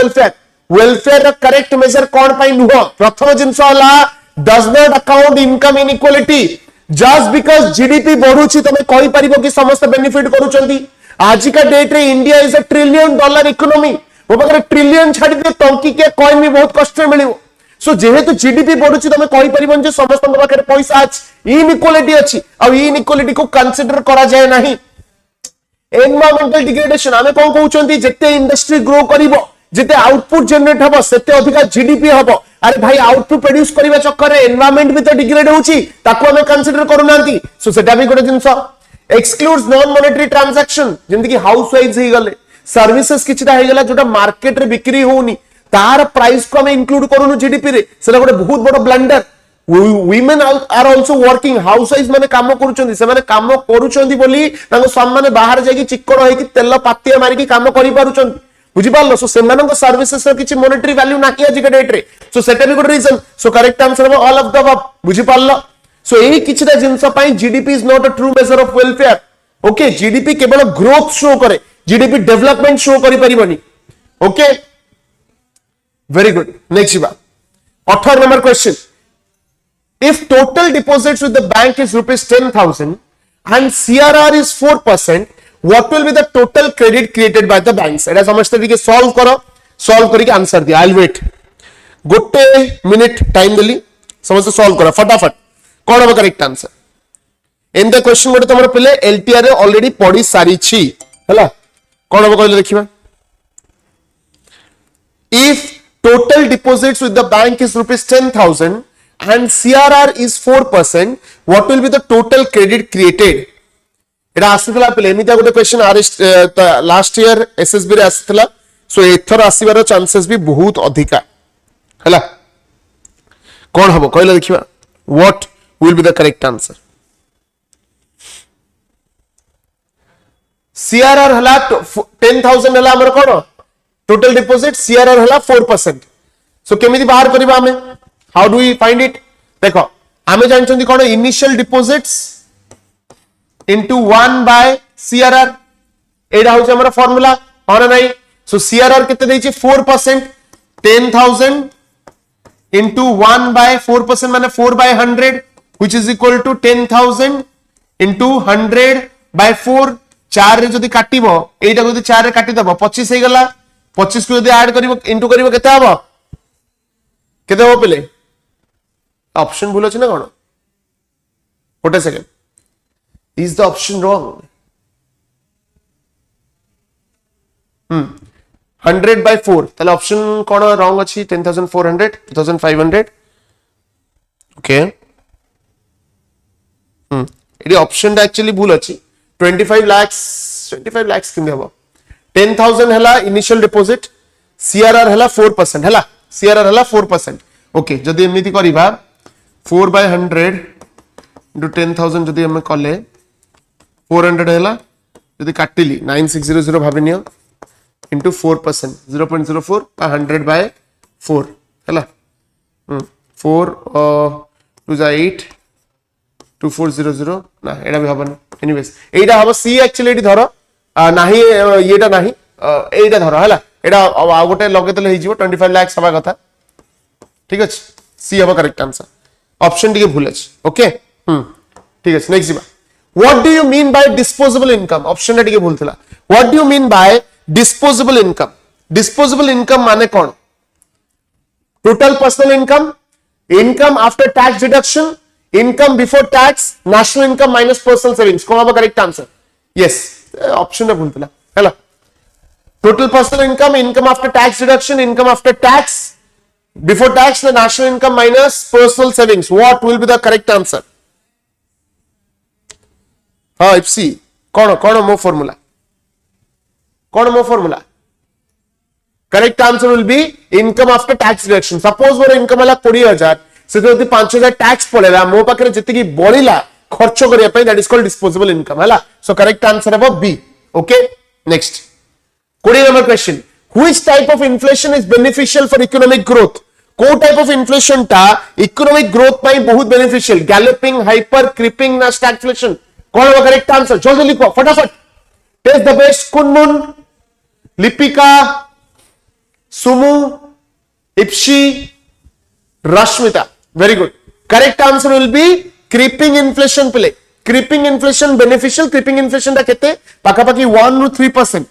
welfare the correct measure कोन पाई नुह प्रथम जिंस हला does not account income inequality just because GDP बढ़ुची तमे कहि परिबो कि समस्त बेनिफिट करूचंती आज का डेट रे India is a $1 trillion economy वो पाखरे ट्रिलियन छाडी दे टंकी के कॉइन भी बहुत कष्ट मिलिबो सो जेहेतु जीडीपी बढ़ुची तमे कहि परिबन जे समस्त पाखरे पैसा अछि इनइक्वालिटी अछि आ इनइक्वालिटी को कंसीडर करा जाय नाही एनवायरमेंटल डिग्रेडेशन आमे कोन कहउचंती जते इंडस्ट्री ग्रो करिवो जते आउटपुट जनरेट हबो सेते अधिक जीडीपी हबो अरे भाई आउटपुट प्रोड्यूस करिवा चक्कर रे एनवायरमेंट भी तो डिग्रेड होउची ताको हमें कंसीडर करू नांती सो सेटा भी गोटे जिंस एक्सक्लूड्स नॉन मॉनेटरी ट्रांजैक्शन जेंति कि हाउस वाइज ही गले सर्विसेज किछटा हे गला जोटा मार्केट रे बिक्री होउनी तार प्राइस को हमें इंक्लूड करूनु जीडीपी रे सेटा गोटे बहुत बड़ blunder women are also working house wise माने काम करूचंदी से माने काम करूचंदी बोली तांको सम्मान बाहर जाई चिक्कड़ होई कि तेल पातिया मारी कि काम करि पारुचंदी बुझि पारलो सो सेमानक सर्विसेस रो किछि मॉनेटरी वैल्यू नाकी आज के डेट रे सो सेटा भी good reason so correct answer all of the above बुझि पारलो सो एही किछटा जिंस पई GDP is not a true measure of welfare okay GDP केवल ग्रोथ शो करे जीडीपी डेवलपमेंट शो करि परिबनी ओके वेरी गुड नेक्स्ट बा 18 number question if total deposits with the bank is rupees 10,000 and CRR is 4%, what will be the total credit created by the banks? एटा समझते टिके solve करो solve करके answer दिया I wait गोटे minute time देली समझते solve करो फटाफट कौन हम correct answer in the question गोटे तुम पे एलटीआर ऑलरेडी पढ़ी सारी है कौन हम कहले देखिबा if total deposits with the bank is rupees 10,000 and CRR is 4%, what will be the total credit created? एटा आसीतला पले एमिता गोटे क्वेश्चन लास्ट ईयर एसएसबी रे आसीतला सो एथर आसीबार चांसेस भी बहुत अधिका हला कोन हबो कहले देखिबा what will be the correct answer CRR हला 10,000 हला हमर कोन टोटल डिपॉजिट CRR हला 4% सो केमिति बाहर करबा हमें how do we find it देखो आमे जानछंती कोन initial deposits into 1 by CRR एडा होछ हमर फार्मूला और नाही सो सीआरआर कितने देछि 4% 10000 into 1 by 4% माने 4 by 100 which is equal to 10,000 into 100 by 4 4 रे जदी काटिबो एटा जदी 4 रे काटि दबो 25 हे गला 25 को जदी ऐड करिवो इनटू करिवो केते हबो केते हो पले ऑप्शन भूल अछि ना कोन what a second is the option wrong 100 by 4 ताले ऑप्शन कोन रॉन्ग अछि 10400 2500 ओके एडी ऑप्शन दा एक्चुअली भूल अछि 25 lakhs किंदे हबो 10000 हला इनिशियल डिपॉजिट सीआरआर हला 4% हला सीआरआर हला 4% ओके जदी एमिति करिबा 4 by 100 into 10000 जदी हम कले 400 हला जदी काटिली 9600 भाबिनियो into 4% 0.04 100 by 4 हला 4 2 8 2400 ना एडा भी हबन एनीवेज एडा हबो सी एक्चुअली एडी धरो नाही येडा नाही एडा धरो हला एडा आ गोटे लगे तले हिजिवो 25 लाख सभा कथा ठीक अछि सी हबो करेक्ट आंसर ऑप्शन टिके भूल अछि ओके ठीक अछि नेक्स्ट जीवा what do you mean by disposable income option टिके भूलथला what do you mean by disposable income माने कौन total personal income income after tax deduction income before tax national income minus personal savings कौन होगा correct answer yes option रे भूलतला hello total personal income income after tax deduction income after tax before tax the national income minus personal savings what will be the correct answer हां FC कौन मो formula कौन मो formula correct answer will be income after tax deduction suppose more income वाला 20000 से तो 5000 tax पड़ेला मो पाखरे जति की बढिला खर्च करिया पई that is called disposable income हला सो करेक्ट आंसर है B okay next 20 number question which type of inflation is beneficial for economic growth को टाइप ऑफ इन्फ्लेशन ता इकोनॉमिक ग्रोथ पई बहुत बेनिफिशियल गैलोपिंग हाइपर क्रीपिंग ना स्टैगफ्लेशन कौन होगा करेक्ट आंसर जल्दी लिखो फटाफट test the best Kunmun Lipika Sumu Ipsi Rashmita very good correct answer will be creeping inflation प्ले creeping inflation beneficial creeping inflation ता केते पाका पाकी 1 नु 3%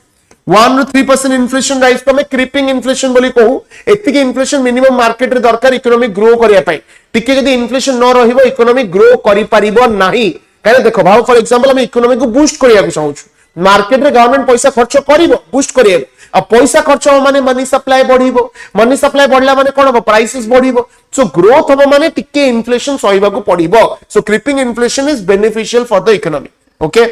1 नु 3% इन्फ्लेशन राइज को मैं क्रीपिंग इन्फ्लेशन बोली कहू एति के इन्फ्लेशन मिनिमम मार्केट रे दरकार इकोनॉमिक ग्रो करिया पई टिके जदी इन्फ्लेशन न रहिबो इकोनॉमिक ग्रो करि परिबो नाही काहे देखो भाव फॉर एग्जांपल हम इकोनॉमिक को बूस्ट करिया को चाहू मार्केट रे गवर्नमेंट पैसा खर्च करिवो बूस्ट करिया आ पैसा खर्च हो माने मनी सप्लाई बढ़िबो मनी सप्लाई बढ़ला माने कोन हो प्राइसेस बढ़िबो सो ग्रोथ हो माने टिके इन्फ्लेशन सहिबा को पड़िबो so creeping inflation is beneficial for the economy okay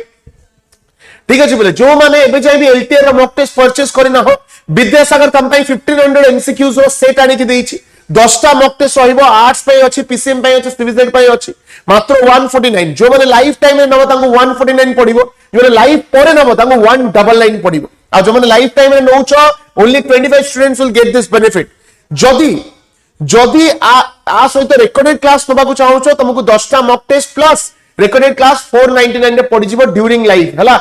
ठीक अछि बोले जो माने एबे जाय भी एलटीआर रो मॉक टेस्ट परचेस करिना हो विद्यासागर तम पई 1500 एमसीक्यूज रो सेट आनी कि देछि 10टा मॉक टेस्ट सहिबो आर्ट्स पई अछि पीसीएम पई अछि सिविल पई अछि मात्र 149 जो माने लाइफ टाइम रे नबो तांको 149 पड़िबो जो माने लाइफ परे नबो तांको 199 पड़िबो आ जो माने लाइफ टाइम रे नौचो only 25 students will get this benefit जदी जदी आ सहित रेकॉर्डेड क्लास नबाकू चाहूछो तुमको 10टा mock test plus recorded class 499 रे पड़ी जिवो ड्यूरिंग लाइफ हला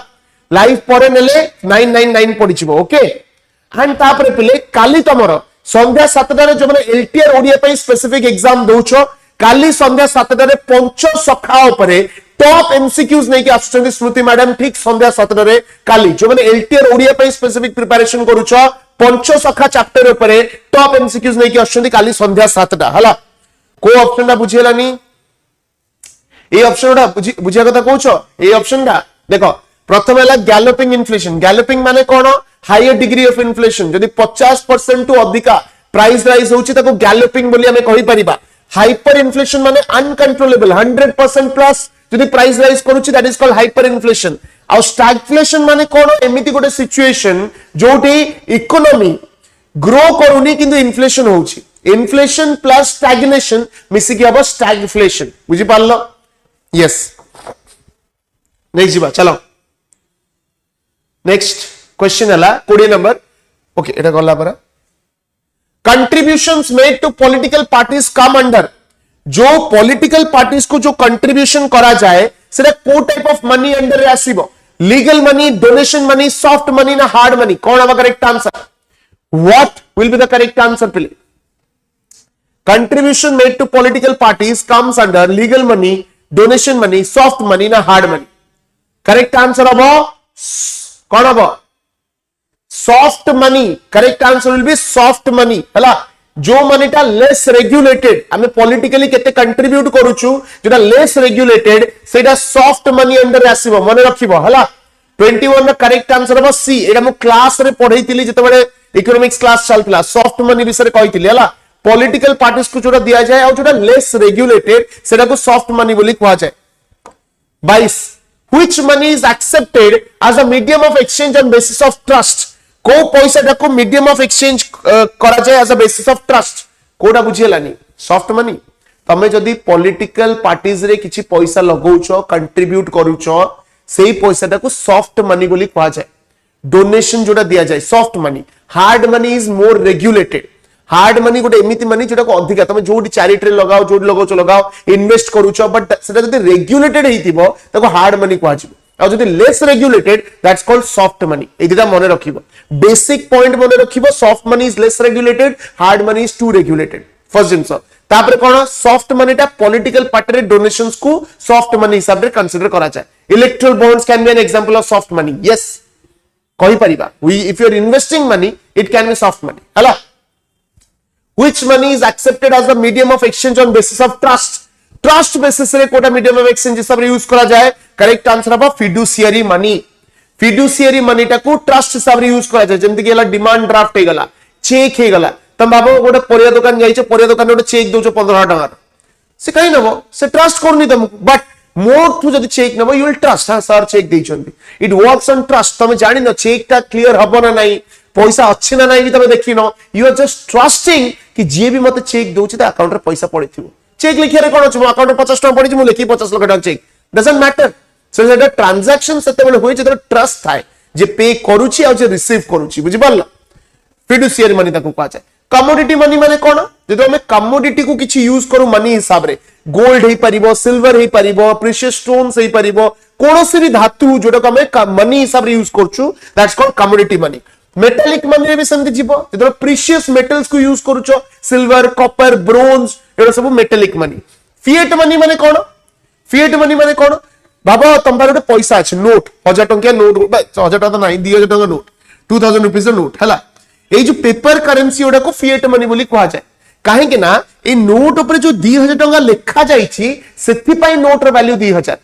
लाइफ परे नेले 999 पड़ी जिवो ओके एंड तापरे पिले काली तमरो संध्या 7टा रे जो माने एलटीआर ओडिया पई स्पेसिफिक एग्जाम दोछो काली संध्या 7टा रे पंच सखा उपरे टॉप एमसीक्यूज नहीं कि आसुचंदी स्मृति मैडम ठीक संध्या 7टा रे काली जो माने एलटीआर ओडिया पई स्पेसिफिक प्रिपरेशन करूछो पंच सखा चैप्टर उपरे टॉप एमसीक्यूज नहीं कि आसुचंदी काली संध्या 7टा हला को ऑप्शन दा बुझियलानी ए ऑप्शन दा बुझिया कथा कहूछो ए ऑप्शन दा देखो प्रथम हला गैलोपिंग इन्फ्लेशन गैलोपिंग माने कोन हायर डिग्री ऑफ इन्फ्लेशन जदी 50% टू अधिका प्राइस राइज होउची ताको गैलोपिंग बोली हमें कहि परिबा हाइपर इन्फ्लेशन माने अनकंट्रोलेबल 100% प्लस जदी प्राइस राइज करूची that is called hyper inflation आ स्टैगफ्लेशन माने कोन एमिति गोटे सिचुएशन जोटी इकोनॉमी ग्रो करूनी किंतु इन्फ्लेशन होउची इन्फ्लेशन प्लस स्टैग्नेशन मिसी कि अब स्टैगफ्लेशन बुझी पारलो यस नेक्स्ट जीवा चलो नेक्स्ट क्वेश्चन हला 20 नंबर ओके एटा गला परा contributions made to political parties come under, जो पॉलिटिकल पार्टीज को जो कंट्रीब्यूशन करा जाए सेटा को टाइप ऑफ मनी अंडर रे आसीबो, legal money, donation money, soft money ना हार्ड मनी? कौन हवा correct answer? What will be the correct answer please? Contribution made to political parties comes under legal money, donation money, soft money ना hard money? Correct answer हबो कौन हबो? Soft money. Correct answer will be soft money. हला जो मनीटा less regulated, आमे politically केते contribute करूछु, जेटा लेस रेगुलेटेड सेटा सॉफ्ट मनी अंडर आसीबो. मने रखिबो हला. 21 रा करेक्ट आंसर हबो सी. एटा मु क्लास रे पढैतिली जते बडे इकोनॉमिक्स क्लास चलतिला, सॉफ्ट मनी विषय कहितिली हला. पॉलिटिकल पार्टीज को जोटा दिया जाए और जोटा लेस रेगुलेटेड सेटा को सॉफ्ट मनी बोली कहा जाए. 22 which money is accepted as a medium of exchange on basis of trust? को पैसा को मीडियम ऑफ एक्सचेंज करा जाए as a basis of trust? कोडा बुझियलानी? Soft money. तमे जदी पॉलिटिकल पार्टीज रे किछि पैसा लगाउछो, कंट्रीब्यूट करूछो, सेही पैसाटा को सॉफ्ट मनी बोली कहा जाए. डोनेशन जोटा दिया जाए soft money. Hard money is more regulated. Hard money गोटे एमिति मनी जोटा को अधिका तमे जोडी चैरिटी रे लगाओ, जोडी लगाउछो लगाओ, इन्वेस्ट करूछो, बट सेटा जदी रेगुलेटेड हेतिबो ताको हार्ड मनी कहा जिवो. और जदी less regulated that's called soft money. ए दिटा मने रखिबो. बेसिक पॉइंट मने रखिबो. Soft money is less regulated, hard money is too regulated. First जिंस. तापर कोन सॉफ्ट मनीटा पॉलिटिकल पार्टी रे डोनेशंस को सॉफ्ट मनी हिसाब रे कंसीडर करा जाय. Electoral bonds can be an example of soft money. Yes कहि परिबा. We if you are investing money it can be soft money. हला which money is accepted as the medium of exchange on basis of trust? Trust basis रे Kota medium of exchange हिसाब रे use करा जाए. Correct answer हबा fiduciary money. fiduciary money टा को trust हिसाब रे यूज करा जाए. जेमति कि हला डिमांड ड्राफ्ट हे गला, चेक हे गला. तम बाबू गोटे परिया दुकान जाइछो, परिया दुकान गोटे चेक दोछो 15,000 टका, से कहि नबो, से ट्रस्ट करनी तुमको. बट मोर थु जदी चेक नबो यू विल ट्रस्ट. हां सर चेक देइछन्ती. It works on trust. तमे जानि न चेक टा क्लियर हबो ना नाही, पैसा अच्छी ना नहीं भी तमे देखि न. यू आर जस्ट ट्रस्टिंग कि जे भी मते चेक दोछि त अकाउंट रे पैसा पड़िथिबो. चेक लिखिया रे कोन अछि, मो अकाउंट रे 50 टका पड़िछि, मु लिखि 50 लाख टका cheque. Doesn't matter. So that transaction सेते बेले होय जे ट्रस्ट थाए, जे पे करूछि आ जे रिसीव करूछि. बुझि पारल? फिडुशियरी मनी ताको कहा जाय. कमोडिटी मनी माने कोन? जदि हमें कमोडिटी को किछि यूज करू मनी हिसाब रे, गोल्ड हे परिबो, सिल्वर हे परिबो, प्रीशियस स्टोन्स हे परिबो, कोनोसी भी धातु जोटा को हमें मनी हिसाब रे यूज करछु, that's called commodity money. Metallic money रे भी सेमति जीवो. जदि प्रीशियस मेटल्स को यूज करूछो, सिल्वर, कॉपर, ब्रोंज, एटा सब मेटालिक मनी. फिएट मनी माने कोन? फिएट मनी माने कोन? बाबा तम पारे गोटे पैसा अछि, नोट 1000 टंकिया नोट, 1000 टका नाही 2000 टका नोट, 2000 रुपीस नोट हला. ए जो पेपर करेंसी ओडा को फिएट मनी बोली कहा जाय. काहे कि ना ए नोट ऊपर जो 2000 टका लिखा जाईछि सेथि पई नोट र वैल्यू 2000.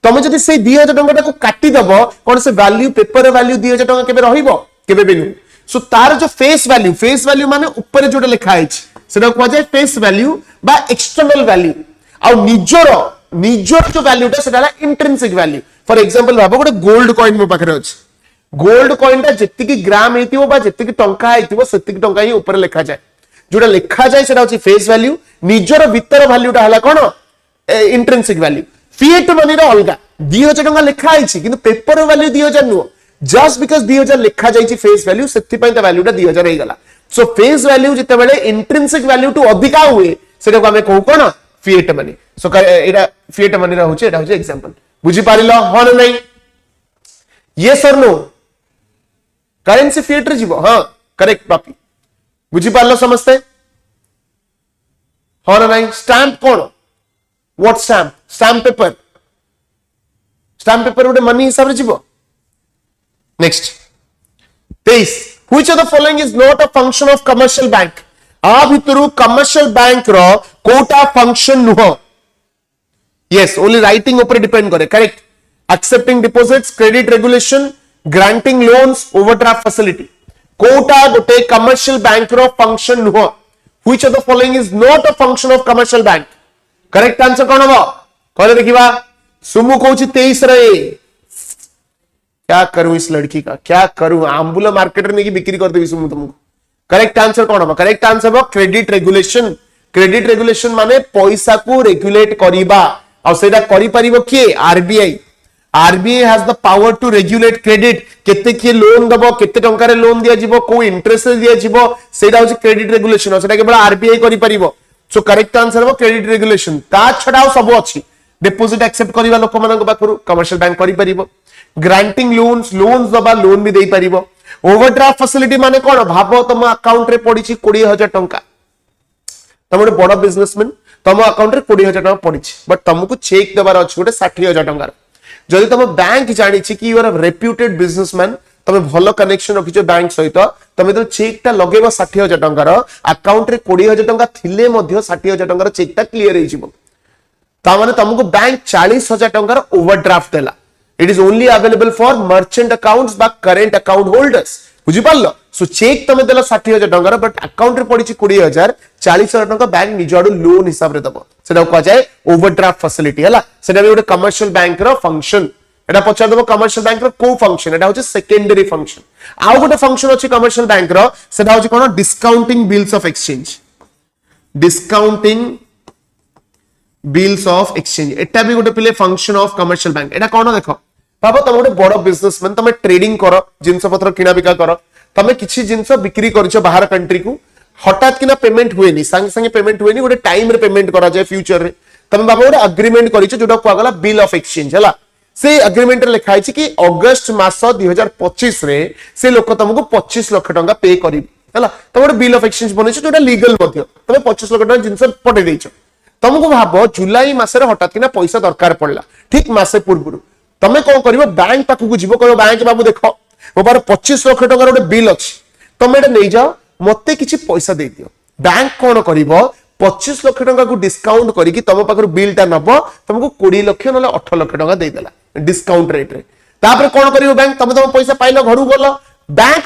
तमे जदि से 2000 टका को काटी दबो कोन से वैल्यू पेपर र वैल्यू 2000 टका केबे रहिबो? केबे भी नहीं. सो तार जो फेस वैल्यू माने ऊपर जोटा लिखा है सेटा कहा जाए फेस वैल्यू बा एक्सटर्नल वैल्यू. आ निजर जो वैल्यूटा सेटा इंट्रिंसिक वैल्यू. फॉर एग्जांपल भाबो गोटे गोल्ड कॉइन मो पाखरे अछि. गोल्ड कॉइन टा जेतिकी ग्राम हेतिबो बा जेतिकी टंका हेतिबो सेतिकी टंका ही ऊपर लिखा जाए. जोटा लिखा जाए सेटा अछि फेस वैल्यू. निजर भीतर वैल्यूटा हला कोन? Intrinsic value. फिएट मनी रो अलगा 2000 टंका लिखा है किंतु पेपर वैल्यू 2000 नुओ. जस्ट बिकॉज 2000 लिखा जाइछि फेस वैल्यू सेति पई त वैल्यूटा 2000 हे गला. सो फेस वैल्यू जते बेले इंट्रिंसिक वैल्यू टू अधिका हुए सेटा को हमें कहू कोन? Fiat money. सो एटा फिएट मनी रा होचे, एटा होचे एग्जांपल. बुझी पारिलो ह न नहीं? यस और नो? करेंसी फिएट रे जीवो. हां करेक्ट बापी. बुझी पारलो समझते? ह न नहीं? Stamp cone? What stamp? Stamp paper. Stamp paper गोटे मनी हिसाब रे जीवो. Next, 23. Which of the following is not a function of commercial bank? Uh भितरु commercial bank row Kota function नुह. Yes, only writing ऊपर depend करे. Correct. Accepting deposits, credit regulation, granting loans, overdraft facility. Kota गोटे commercial bank रो function नुह. Which of the following is not a function of commercial bank? Correct answer कौन होगा? कौन देखिबा? सुमु कहूची 23 रे. क्या करूं इस लड़की का, क्या करूं? आंबुला मार्केट में नहीं बिक्री कर देबी सुमु तुमको. करेक्ट आंसर कौन होगा? करेक्ट आंसर होगा क्रेडिट रेगुलेशन. क्रेडिट रेगुलेशन माने पैसा को रेगुलेट करिबा. और सेटा करि परिबो किए? RBI. RBI has the power to regulate credit केते किए लोन दबो केते टंका रे लोन दिया जिवो को इंटरेस्ट रे दिया जिवो सेटा होची क्रेडिट रेगुलेशन सेटा केवल आरबीआई करि परिबो सो करेक्ट आंसर हो क्रेडिट रेगुलेशन ता छडा सब अछि डिपॉजिट एक्सेप्ट करबा लोक मानक पाखरु कमर्शियल बैंक करि परिबो ग्रांटिंग लोन्स दबा लोन भी दे परिबो ओवरड्राफ्ट फैसिलिटी माने कोन भाबो तुम अकाउंट रे पडिछि 20000 टंका तुम गोटे बड़ बिजनेसमैन तुम अकाउंट रे 20000 टंका पडिछि बट तुमको चेक देबार अछि गोटे 60000 टंका जदि तुम बैंक जानि छि कि यू आर रेप्यूटेड बिजनेसमैन तुम भलो कनेक्शन रखिछ बैंक सहित तुम तो चेक टा लगेबो 60000 टंका रो अकाउंट रे 20000 टंका थिले मध्ये 60000 टंका रो चेक टा क्लियर हे जिवो ता माने तुमको बैंक 40000 टंका रो ओवरड्राफ्ट देला it is only available for merchant accounts बा करेंट अकाउंट होल्डर्स बुझी पारलो सो चेक तुम देला 60000 टंका बट अकाउंट रे पडिछि 20000 40000 टंका बैंक निजडू लोन हिसाब रे दबो सेटा को जाय ओवरड्राफ्ट फैसिलिटी हला सेटा भी गोटे कमर्शियल बैंक रो फंक्शन एटा पचार दबो कमर्शियल बैंक रो को फंक्शन एटा होचे सेकेंडरी फंक्शन आउ गोटे फंक्शन अछि कमर्शियल बैंक रो सेटा होचे कोन discounting bills of exchange discounting bills of exchange एटा भी गोटे पिले फंक्शन ऑफ कमर्शियल बैंक एटा कोन देखो बाबा तुम गोटे बड़ बिजनेसमैन तुम ट्रेडिंग करो जिनस पत्र किना बिका करो तुम किछि जिनस बिक्री करछो बाहर कंट्री को हठात किना पेमेंट हुएनी संगे संगे पेमेंट हुएनी गोटे टाइम रे पेमेंट करा जाय फ्यूचर रे तुम बाबा गोटे एग्रीमेंट करिछो जोटा को गला बिल ऑफ एक्सचेंज हला से एग्रीमेंट रे लिखा है कि अगस्त मास 2025 रे से लोक तुमको 25 लाख टंका पे करिबी हला तुम गोटे बिल ऑफ एक्सचेंज बनेछो जोटा लीगल मध्ये तुम 25 लाख टंका जिनस पटे देइछो तुमको भाबो जुलाई मासरे हठात किना पैसा दरकार पड़ला ठीक मासे पूर्व तमे कौन करिवो बैंक पाखु जीवो कहो बैंक बाबू देखो मो पार 25 लाख टंका गोटे बिल अछि तमे एटा नै जाओ मते किछि पैसा दे दियो बैंक कौन करिवो 25 लाख टंका को डिस्काउंट करिकि तम पाखर बिल टा नबो तुमको 20 लाख नले 18 लाख टंका दे देला डिस्काउंट रेट रे तापर कौन करिवो बैंक तमे तम पैसा पाइलो घरु बोलो बैंक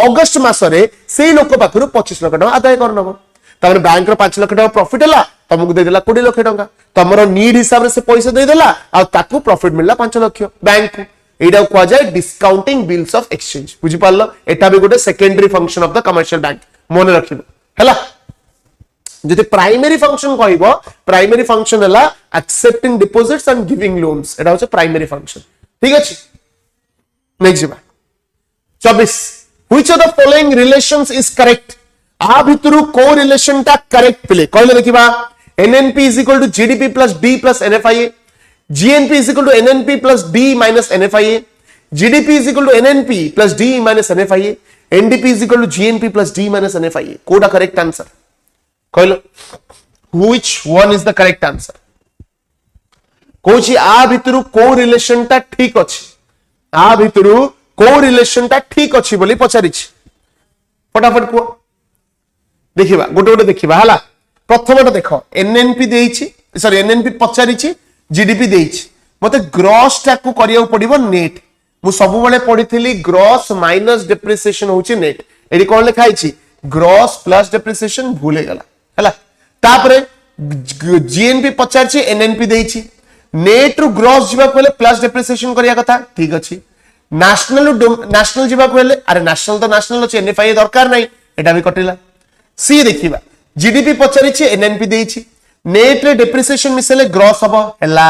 अगस्त मासरे सेई लोक पाखर 25 लाख टंका आदाय कर नबो तापर बैंक रो 5 लाख टंका प्रॉफिट हला तुमको दे देला 20 लाख टंका तमरो नीड हिसाब से पैसा दे देला आ ताकू प्रॉफिट मिलला 5 लाख बैंक को एडा को जाय डिस्काउंटिंग बिल्स ऑफ एक्सचेंज बुझी पारलो एटा भी गोटे secondary function of the commercial bank मन रखिबो हला जति प्राइमरी फंक्शन कहइबो प्राइमरी फंक्शन हला accepting deposits and giving loans एटा होचे प्राइमरी फंक्शन ठीक अछि नेक्स्ट बा 24 which of the following relations is correct आ भितरु को रिलेशन ता करेक्ट पिले कहले देखिबा NNP is equal to GDP plus B plus NFIA. GNP is equal to NNP plus D minus NFIA. GDP is equal to NNP plus D minus NFIA. NDP is equal to GNP plus D minus NFIA. Koda correct answer. कहलो which one is the correct answer? Kochi आ भितरु को relation ता ठीक अछि आ भितरु को relation ता ठीक अछि बोली पचारिछि फटाफट को देखिबा गोटे गोटे देखिबा हला प्रथमटा देखो एनएनपी देइछि सॉरी एनएनपी पचारिछि जीडीपी देइछि मते ग्रॉस टा को करिया पड़िबो नेट मु सब बेले पढिथिली ग्रॉस माइनस डेप्रिसिएशन होछि नेट एडी कोन लिखाइछि ग्रॉस प्लस डेप्रिसिएशन भूले गला हला तापरे जीएनपी पचारिछि एनएनपी देइछि नेट रु ग्रॉस जिबा कोले प्लस डेप्रिसिएशन करिया कथा ठीक अछि नेशनल जिबा कोले अरे नेशनल तो नेशनल अछि एनएफआई दरकार नै एटा भी कटिला सी देखिबा जीडीपी पचारिछि एनएनपी देइछि नेट रे डेप्रिसिएशन मिसले ग्रॉस हबो हला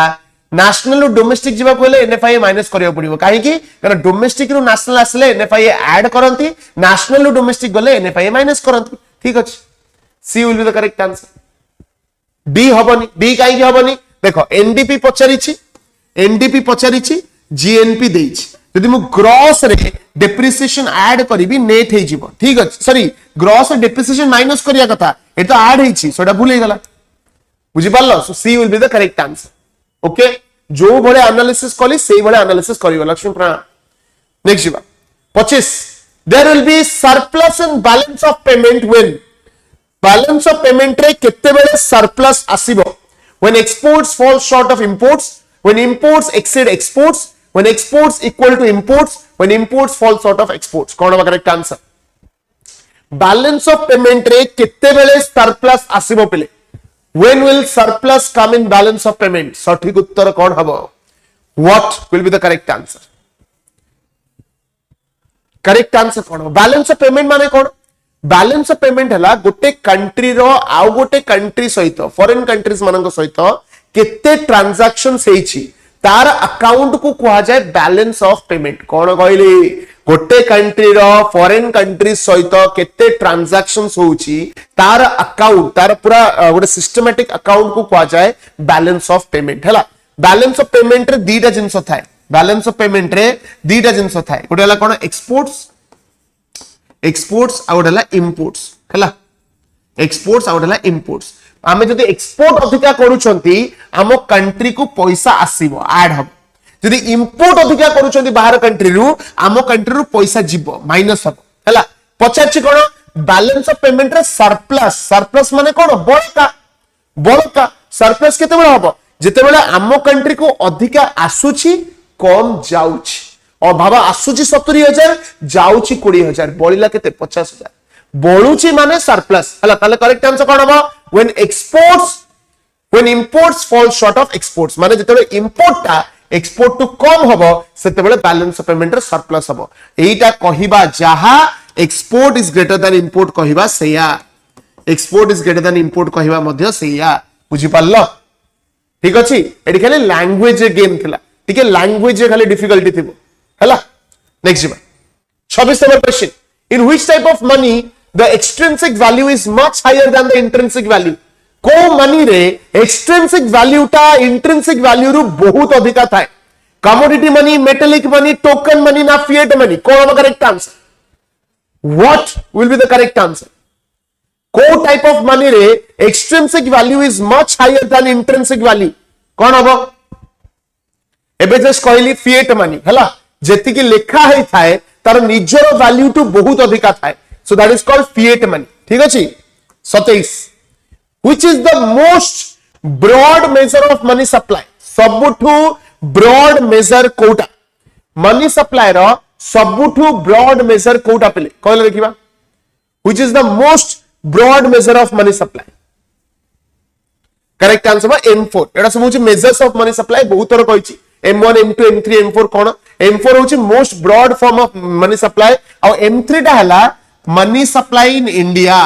नेशनल डोमेस्टिक जिबा कोले एनएफआई माइनस करियो पड़िबो काहे कि कारण डोमेस्टिक रु नेशनल आसले एनएफआई ऐड करंती नेशनल रु डोमेस्टिक गले एनएफआई माइनस करंती ठीक अछि C will be the correct answer D हबनी डी काहे कि हबनी देखो एनडीपी पचारिछि जीएनपी देइछि यदि मु ग्रॉस रे डेप्रिसिएशन ऐड करिबी नेट हे जिवो ठीक अछि सॉरी ग्रॉस रे डेप्रिसिएशन माइनस करिया कथा ए तो ऐड हेछि सोडा भूल हे गला बुझि पारलो so C will be the correct answer okay जो भले एनालिसिस कली सेही भले एनालिसिस करियो लक्ष्मी प्राण नेक्स्ट जीवा 25 there will be surplus in balance of payment when balance of payment रे केते बेले सरप्लस आसीबो when exports fall short of imports when imports exceed exports when exports equal to imports when imports fall short of exports कौन होगा correct answer balance of payment रे कितने बेले surplus आसीबो पिले when will surplus come in balance of payment सठिक उत्तर कौन हबो what will be the correct answer correct answer कौन हो बैलेंस ऑफ पेमेंट माने कौन बैलेंस ऑफ पेमेंट हला गोटे कंट्री रो आउ गोटे कंट्री सहित फॉरेन कंट्रीज मानक सहित केते ट्रांजैक्शन सेइछि तार अकाउंट को कहा जाए बैलेंस ऑफ पेमेंट। कौन कहली गोटे कंट्री रो फॉरेन कंट्री सहित केते ट्रांजैक्शंस होउची तार अकाउंट तार पूरा गोटे सिस्टमैटिक अकाउंट को कहा जाए बैलेंस ऑफ पेमेंट हैला। बैलेंस ऑफ पेमेंट रे दीटा जिंस थाए। बैलेंस ऑफ पेमेंट रे दीटा जिंस थाए। गोटे हला कोन एक्सपोर्ट्स आ गोटे हला इंपोर्ट्स हैला। एक्सपोर्ट्स आ गोटे हला इंपोर्ट्स। आमे जदि एक्सपोर्ट अधिका करूछंती आम कंट्री को पैसा आसीबो ऐड हम। जदि इंपोर्ट अधिका करूछंती बाहर कंट्री रु आम कंट्री रु पैसा जीवो माइनस हम हैला। पचाछि कोन बैलेंस ऑफ पेमेंट रे सरप्लस। सरप्लस माने कोन बळका सरप्लस केते बेला हबो जेते बेला आम कंट्री को अधिका आसुछि कम जाउछि। और भाबा आसुछि 70,000 जाउछि 20,000 बळिला केते 50,000 बळुछि माने सरप्लस हैला। ताले करेक्ट आंसर कोन हबो when imports fall short of exports माने जेते बेला इंपोर्ट ता एक्सपोर्ट टू कम हबो सेते बेला बैलेंस ऑफ पेमेंट रे सरप्लस हबो। एटा कहिबा जहा export is greater than import कहिबा सेया। Export is greater than import कहिबा मध्य सेया। बुझि पारलो ठीक अछि। एडी खाली लैंग्वेज गेम थिला ठीक है। लैंग्वेज खाली डिफिकल्टी थिबो हैला। नेक्स्ट जीवा 26 number question in which type of money the extrinsic value is much higher than the intrinsic value। को मनी रे extrinsic value टा intrinsic value रु बहुत अधिका थाए। commodity money, metallic money, token money ना fiat money। कौन होगा correct answer? What will be the correct answer? को type of money रे extrinsic value is much higher than intrinsic value कौन होगा? एबे जस्ट कहली fiat money हैला। जेति की लेखा है थाए तार निजर value टू बहुत अधिका थाए। So that is called fiat money ठीक अछि। 27 which is the most broad measure of money supply। सबुठु broad measure Kota money supply row सबुठु broad measure Kota पेले कहले देखिबा which is the most broad measure of money supply। Correct answer बा M4। एटा सब होची measures of money supply बहुत थोर कहिची M1 M2 M3 M4 कोन M4 होची most broad form of money supply और M3 टा हला money supply in India.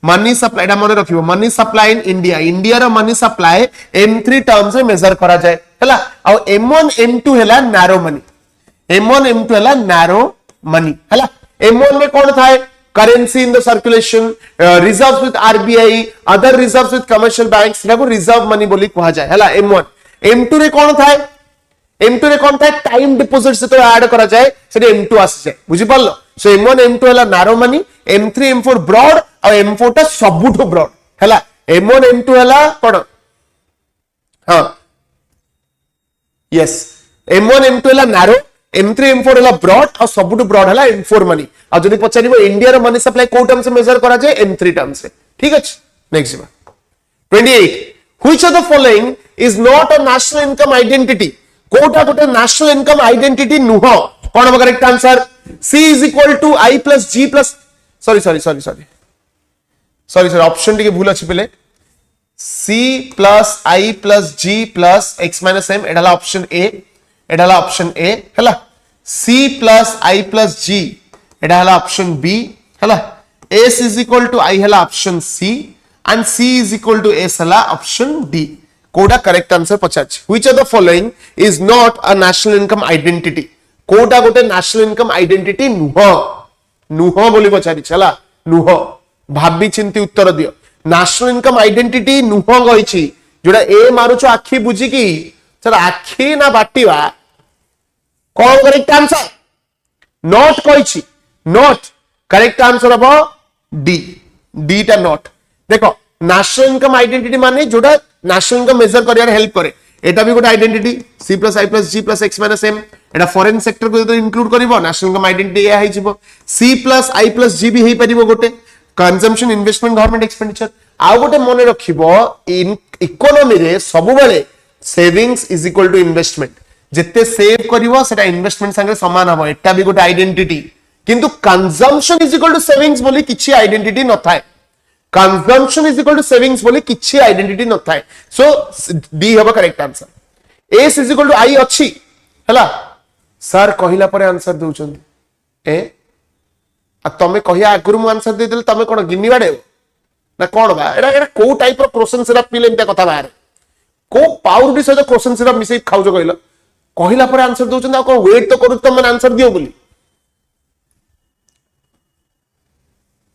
Money supply मन रखिबो money supply in India. India रो मनी सप्लाई M3 टर्म्स में measure करा जाए हैला। आ M1 M2 हैला नैरो मनी। M1 M2 हैला नैरो मनी हैला। M1 में कोन थाए currency in the circulation reserves with RBI other reserves with commercial banks को रिजर्व मनी बोली कहा जाए हैला। M1 M2 रे कोन थाए M2 रे कोन थाए टाइम डिपॉजिट से तो ऐड करा जाए से M2 आसी जाए। बुझि पारलो। So M1 M2 हैला narrow money M3 M4 broad और M4 टा सबुठो ब्रॉड हैला। M1 M2 हैला कोन हां यस M1 M2 हैला नैरो M3 M4 हैला ब्रॉड और सबुठो ब्रॉड हैला M4 मनी। आ जदी पचारिबो इंडिया रो मनी सप्लाई को टर्म से मेजर करा जाए M3 टर्म से ठीक अछि। नेक्स्ट जीवा 28 which of the following is not a national income identity। Kota गोटे नेशनल इनकम आइडेंटिटी नुह कौन हम correct answer C is equal to I plus G plus sorry option टिके भूल अछि पले C plus I plus G plus X minus M एडाला option A हैला। C plus I plus G एडाला ऑप्शन B हैला। S is equal to I हैला option C and C is equal to S हैला option D। कोडा correct answer पचाच which of the following is not a national income identity। कोडा गोटे national income identity नुह बोली पचारि चला नुह भाबी चिंती उत्तर दियो। नेशनल इनकम आइडेंटिटी नुह गइछि जोडा ए मारुछ आखी बुझी की सर आखी ना बाटीवा कौन करेक्ट आंसर नॉट कइछि नॉट करेक्ट आंसर हबो डी टा नॉट। देखो नेशनल इनकम आइडेंटिटी माने जोडा नेशनल इनकम मेजर करियार हेल्प करे एटा भी गोटे identity C plus I plus G plus X minus M Etah foreign sector को तो इंक्लूड करिवो नेशनल इनकम आइडेंटिटी या हिजिवो C plus I plus G भी हेई परिवो गोटे कंजम्पशन इन्वेस्टमेंट गवर्नमेंट एक्सपेंडिचर। आ गोटे मने रखिबो इन इकोनॉमी रे सब बेले savings is equal to investment. जेते सेव करिवो सेटा इन्वेस्टमेंट संगे समान हबो एटा भी गोटे आइडेंटिटी। किंतु consumption is equal to savings बोली किछि आइडेंटिटी न थाए। Consumption is equal to savings बोली किछि आइडेंटिटी न थाए। सो डी हबो correct answer. S is equal to I अछि हैला। सर कहिला परे आंसर दउचंदी ए आ तमे कहिया आगुरु मु आंसर दे देल तमे कोन गिनी बाडे ना कोन बा एडा को टाइप रो क्वेश्चन सेरा पिले एटा कथा बाहर को पाउरुटी सहित क्वेश्चन सिर्फ मिसेई खाउछ कहला कहला पर आंसर दोचन आ को वेट तो करू तुम आंसर दियो बोली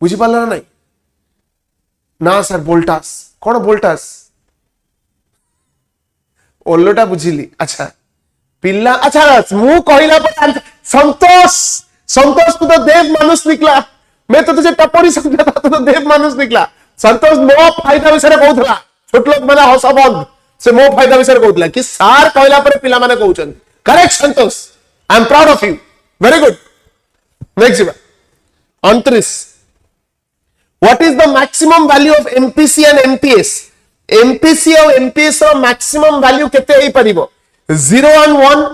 बुझी पाला ना नहीं ना सर वोल्टास कौन वोल्टास ओलोटा बुझिली अच्छा पिल्ला अच्छा मु कहला पर संतोष संतोष तू तो देव मानुष निकला मैं तो तुझे टपोरी समझा था तू तो देव मानुष निकला संतोष मो फायदा विषय कहउथला छोट लोक माने हस बंद से मो फायदा विषय कहउथला कि सार कहला पर पिला माने कहउछन correct Santosh I am proud of you very good next 29 What is the maximum value of MPC and MPS? MPC और MPS ର maximum value केते हेई परिबो 0 and 1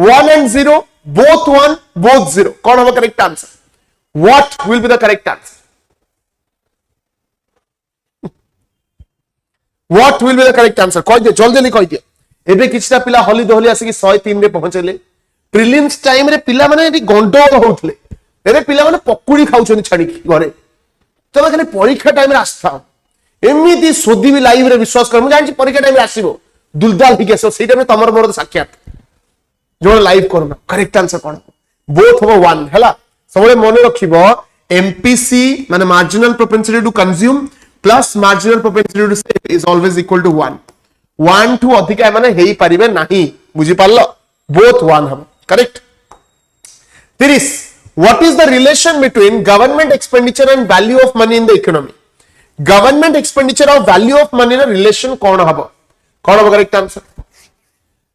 1 and 0 both 1 both 0 कौन होगा correct answer? What will be the correct answer? What will be the correct answer? कह दियो जल्दी जल्दी कह दियो एबे किछटा पिला हली दोहली आसी कि 103 रे पहुंचले प्रीलिम्स टाइम रे पिला माने एटी गंडोल होउथले एरे पिला माने पकुड़ी खाउछनी छाडी घरे तब खाली परीक्षा टाइम आसता एमती सोधी भी लाइव रे विश्वास कर मुझे परीक्षा टाइम आसो दुलदाल ठीक आस टाइम तुम मोर साक्षात जो लाइव करना करेक्ट आंसर कौन बोथ हम वन है सब मन रखिब एमपीसी माने marginal propensity to consume plus marginal propensity to save is always equal to 1 1 to अधिक माने हेई परिबे नाही बुझी पारलो बोथ वन हम correct 30 What is the relation between government expenditure and value of money in the economy? Government expenditure और value of money ना relation कौन हबो? कौन हबो correct answer?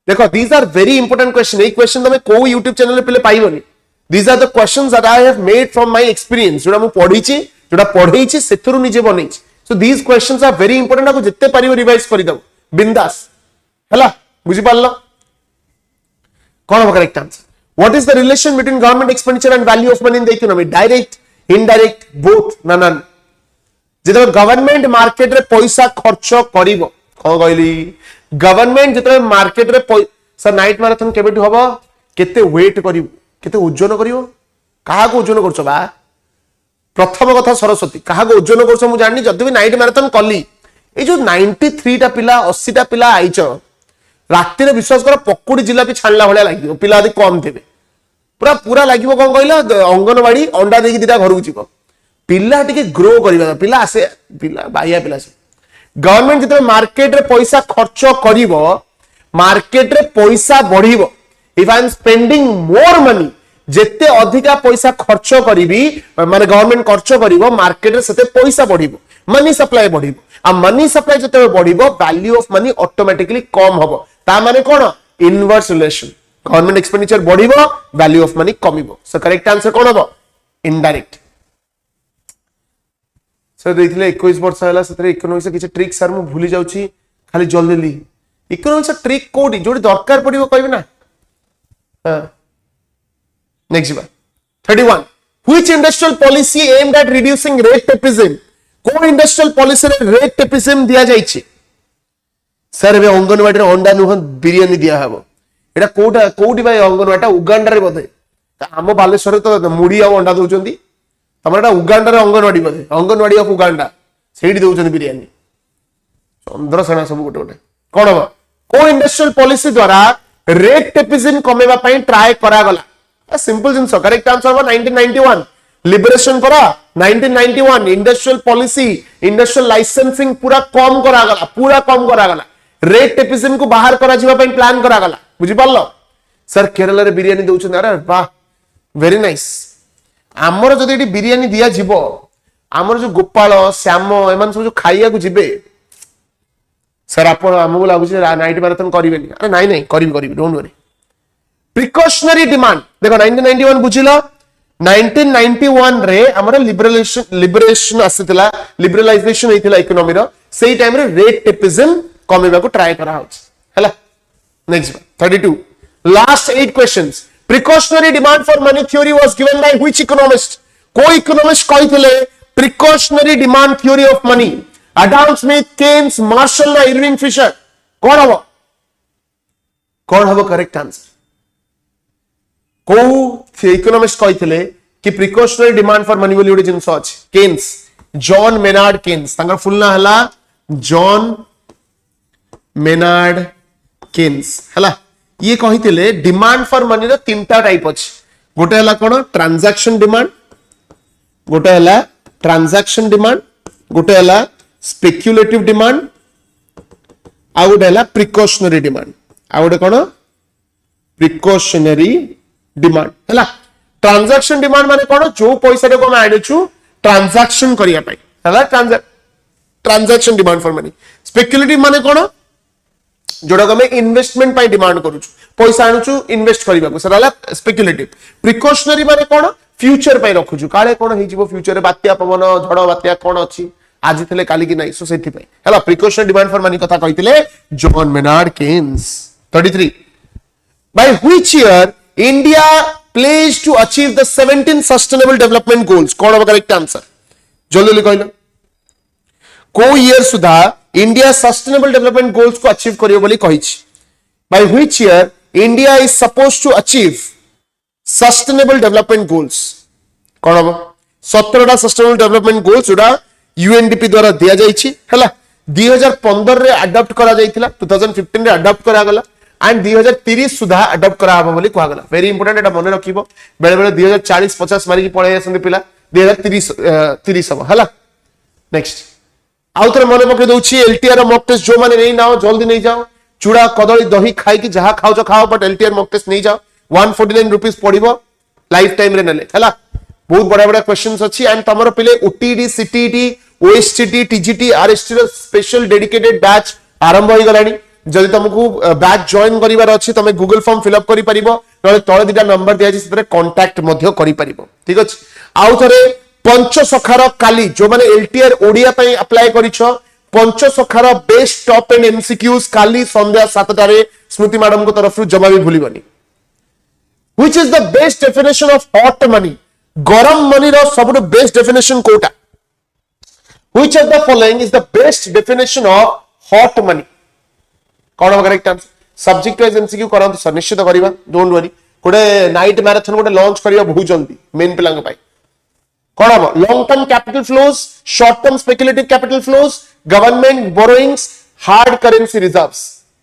देखो these are very important question. एक question तो मैं कोई YouTube channel पे ले पाई बनी. These are the questions that I have made from my experience. जोड़ा मैं पढ़ी ची, जोड़ा पढ़ी ची, सेथुरु निजे बनी ची. So these questions are very important. आपको जितने पारी वो revise करी दो. बिंदास. हला बुझी पारलो? कौन हबो correct answer? What is the relation between government expenditure and value of money in the economy? Direct, indirect, both, none. जिते गवर्नमेंट मार्केट रे पैसा खर्च करिवो को कहली गवर्नमेंट जिते मार्केट रे सर नाइट मैराथन केबेटु हबो केते वेट करिवो केते ओजन करिवो काहा को ओजन करछो बा प्रथम कथा सरस्वती काहा को ओजन करछो मु जाननी जदी भी नाइट मैराथन कली ए जो 93 टा पिला 80 टा पिला आइचो राति रे विश्वास कर पकुड़ी जिलापी छाणला भलिया लागियो पिला आदि कम थेबे पूरा पूरा लागिवो कोन कहला अंगनवाड़ी अंडा देकी दिटा घर जीव पिला टिके ग्रो करिबा पिला आसे पिला बाया पिला से गवर्नमेंट जिते मार्केट रे पैसा खर्च करिवो मार्केट रे पैसा बढ़िवो if I am spending more money जेते अधिका पैसा खर्च करिवि माने गवर्नमेंट खर्च करिवो मार्केट रे सेते पैसा बढ़िवो मनी सप्लाई बढ़िवो आ मनी सप्लाई जते बढ़िवो वैल्यू ऑफ मनी ऑटोमेटिकली कम हबो ता माने कोन इनवर्स रिलेशन गवर्नमेंट एक्सपेंडिचर बढ़िवो वैल्यू ऑफ मनी कमिवो सो करेक्ट आंसर कोन हबो इनडायरेक्ट सर देथिले 21 वर्ष हला सतरे इकोनॉमिक्स किछ ट्रिक सर मु भूली जाउची खाली जल्दी जल्दी इकोनॉमिक्स ट्रिक कोडी जोडी दरकार पड़िवो कहबे ना हां next bar 31 which industrial policy aimed at reducing rate tapism को इंडस्ट्रियल पॉलिसी रे रेट टेपिज्म दिया जाईची सर बे अंगनवाड़ी रे अंडा नुह बिरयानी दिया हबो एटा कोटा कोडी भाई अंगनवाटा उगांडा रे बदे हम बालेश्वर तो मुड़ी आ अंडा दोचंदी तमरा उगांडा रे अंगनवाड़ी बदे अंगनवाड़ी ऑफ उगांडा सेडी दोचंदी बिरयानी चंद्र सेना सब गोटे गोटे कोन हो को इंडस्ट्रियल पॉलिसी द्वारा रेट टेपिज्म कमेबा पई ट्राई करा गला सिंपल जिंस करेक्ट आंसर हो 1991 लिबरेशन करा 1991 इंडस्ट्रियल पॉलिसी इंडस्ट्रियल लाइसेंसिंग पूरा कम करा गला रेट टेपिज्म को बाहर करा जिबा पई प्लान करा गला बुझी पारलो सर केरला रे बिरयानी दोचन अरे वाह वेरी नाइस आमर जदि एटी बिरयानी दिया जिवो आमर जो गोपाल श्याम एमान सब जो खाइया को जिबे सर आपण हमको लागु छै नाइट मैराथन करिवेनी अरे नाही नाही करिवि डोंट वरी प्रिकॉशनरी डिमांड देखो 1991 बुझिलो 1991 रे हमर लिबरेशन आसितला लिबरलाइजेशन हेतिला इकोनॉमी रो सेही टाइम रे रेट टेपिज्म कमेबा को ट्राई करा होछ हला next 32 last 8 questions precautionary demand for money theory was given by which economist कोई इकोनॉमिस्ट कहिथिले precautionary demand theory of money Adam Smith Keynes Marshall ना इरविंग फिशर कौन हबो करेक्ट आंसर को इकोनॉमिस्ट कहिथिले कि प्रिकॉशनरी डिमांड फॉर मनी बोली ओडी जिंस अछि केन्स जॉन मेनार्ड केन्स तांगर फुल ना हला जॉन मेनार्ड केन्स हला ये कहिथिले डिमांड फॉर मनी रो तीनटा टाइप अछि गोटे हला कोन ट्रांजैक्शन डिमांड गोटे हला ट्रांजैक्शन डिमांड गोटे हला स्पेक्युलेटिव डिमांड आ गोटे हला प्रिकॉशनरी डिमांड आ गोटे कोन प्रिकॉशनरी डिमांड हला ट्रांजैक्शन डिमांड माने कोन जो पैसा रे को हम आनिछु ट्रांजैक्शन करिया पई हला transaction demand for money speculative माने कोन जोड़ा को मैं इन्वेस्टमेंट पाई डिमांड करू पैसा आणुछु इन्वेस्ट करबा को सेला स्पेक्युलेटिव प्रिकॉशनरी माने कोन फ्यूचर पाई रखुछु काले कोन हे जिवो फ्यूचर रे बात्या पवन झड़ बात्या कोन अछि आज थिले काली की नाही सो सेथि पाई हला प्रिकॉशनरी डिमांड फॉर मनी कथा कहिथिले John Maynard Keynes 33 by which year India pledged to achieve the 17 sustainable development goals कोन होबा करेक्ट आंसर जल्दी जल्दी कहलो को ईयर सुधा इंडिया सस्टेनेबल डेवलपमेंट गोल्स को अचीव करियो बोली कहिछि by which year India is supposed to achieve sustainable development goals कोन हो 17टा सस्टेनेबल डेवलपमेंट गोल्स जोडा यूएनडीपी द्वारा दिया जाइछि हला 2015 रे अडॉप्ट करा जाइथिला 2015 रे अडॉप्ट करा गला एंड 2030 सुधा अडॉप्ट करा हबो बोली कहगला वेरी इंपोर्टेंट एटा मने रखिबो बेले बेले 2040 50 मारी की पळे आसंती पिला 2030 हबो हला नेक्स्ट आउ थे मन पकड़ दूसरी एलटीआर मॉक टेस्ट जो मैंने नहीं नाओ जल्दी नहीं जाओ चूड़ा कदली दही खाई कि जहां खाओ खाओ बट एलटीआर मॉक टेस्ट नहीं जाओ 149 रुपीस पड़ो लाइफ टाइम रे नेले हला बहुत बड़ा बड़ा क्वेश्चंस अछि एंड तमरो पिले OTD CTT OSTT TGT RST रो स्पेशल डेडिकेटेड बैच आरंभ होई गलानी जदि तुमको बैच जॉइन करिवार अछि तमे गूगल फॉर्म फिल अप करि परिबो नले तळे दिटा नंबर दिया अछि सेतरे कांटेक्ट मध्य करि परिबो ठीक अछि आउ थरे पंचसखार काली जो माने एलटीआर ओडिया पई अप्लाई करिछ पंचसखार बेस्ट टॉप एंड एमसीक्यूज काली संध्या 7टा रे स्मृति मैडम को तरफ जमा भी भूलिबनी which is the best definition of hot money गरम मनी रो सबटु बेस्ट डेफिनेशन कोटा which of the following is the best definition of hot money कोन हो correct answer subject wise MCQ करंतु सर निश्चित करिवा डोंट वरी कोडे नाइट मैराथन कोडे लॉन्च करिवा बहुत जल्दी मेन पिलांग पाई कौन हम long term capital flows short term speculative capital flows government borrowings hard currency reserves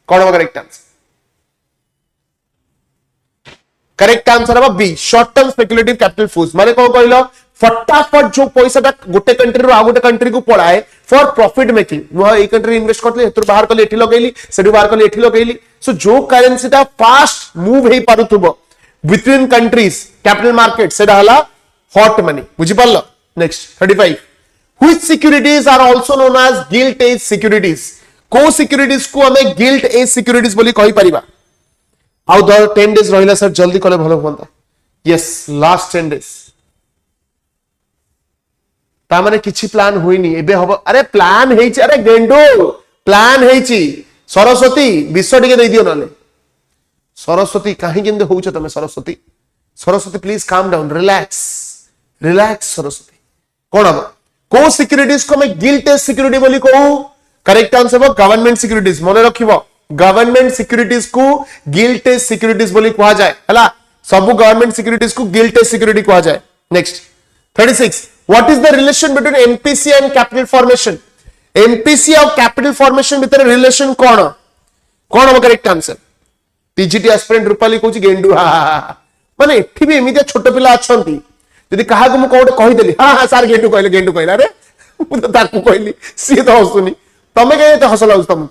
कौन हम करेक्ट आंसर हम B short term speculative capital flows माने कौन कहलो फटाफट जो पैसा गोटे कंट्री आ गोटे कंट्री को पड़ाए फॉर प्रॉफिट मेकिंग नुआ ए कंट्री इन्वेस्ट करले हेतु बाहर कले एठी लगेली सेठी बाहर कले एठी लगेली सो जो करेंसी ता फास्ट मूव हे पारुथबो बिटवीन कंट्रीज कैपिटल मार्केट सेटा हला हॉट मनी बुझी पारलो next 35 which securities are also known as gilt edge securities को सिक्योरिटीज को हमें गिल्ट एज सिक्योरिटीज बोली कहि परिबा आउ द 10 डेज रहिला सर जल्दी कले भलो होंता यस लास्ट 10 डेज ता माने किछि प्लान होइनी एबे हबो अरे प्लान हेछि अरे गेंडो प्लान हेछि सरस्वती विश्व टिके दे दियो नले सरस्वती काहे केंदे होउछ तमे Saraswati Saraswati please calm down relax Saraswati कौन हम को सिक्योरिटीज को मैं गिल्ट एज सिक्योरिटी बोली कहू करेक्ट आंसर हो गवर्नमेंट सिक्योरिटीज मन रखिबो गवर्नमेंट सिक्योरिटीज को गिल्ट एज सिक्योरिटीज बोली कहा जाए हला सब गवर्नमेंट सिक्योरिटीज को गिल्ट एज सिक्योरिटी कहा जाए next 36 what is the relation between MPC and capital formation MPC और कैपिटल फॉर्मेशन भीतर रिलेशन कौन कौन हम correct answer TGT aspirant Rupali कहूची गेंडू माने एठी भी एमितिया छोट पिला अछंती यदि कहा को मु कोड कहि देली हां हां सर गेंडू कहले अरे मु तो ताकू कहली सी तो हसुनी तमे के तो हस लागु तम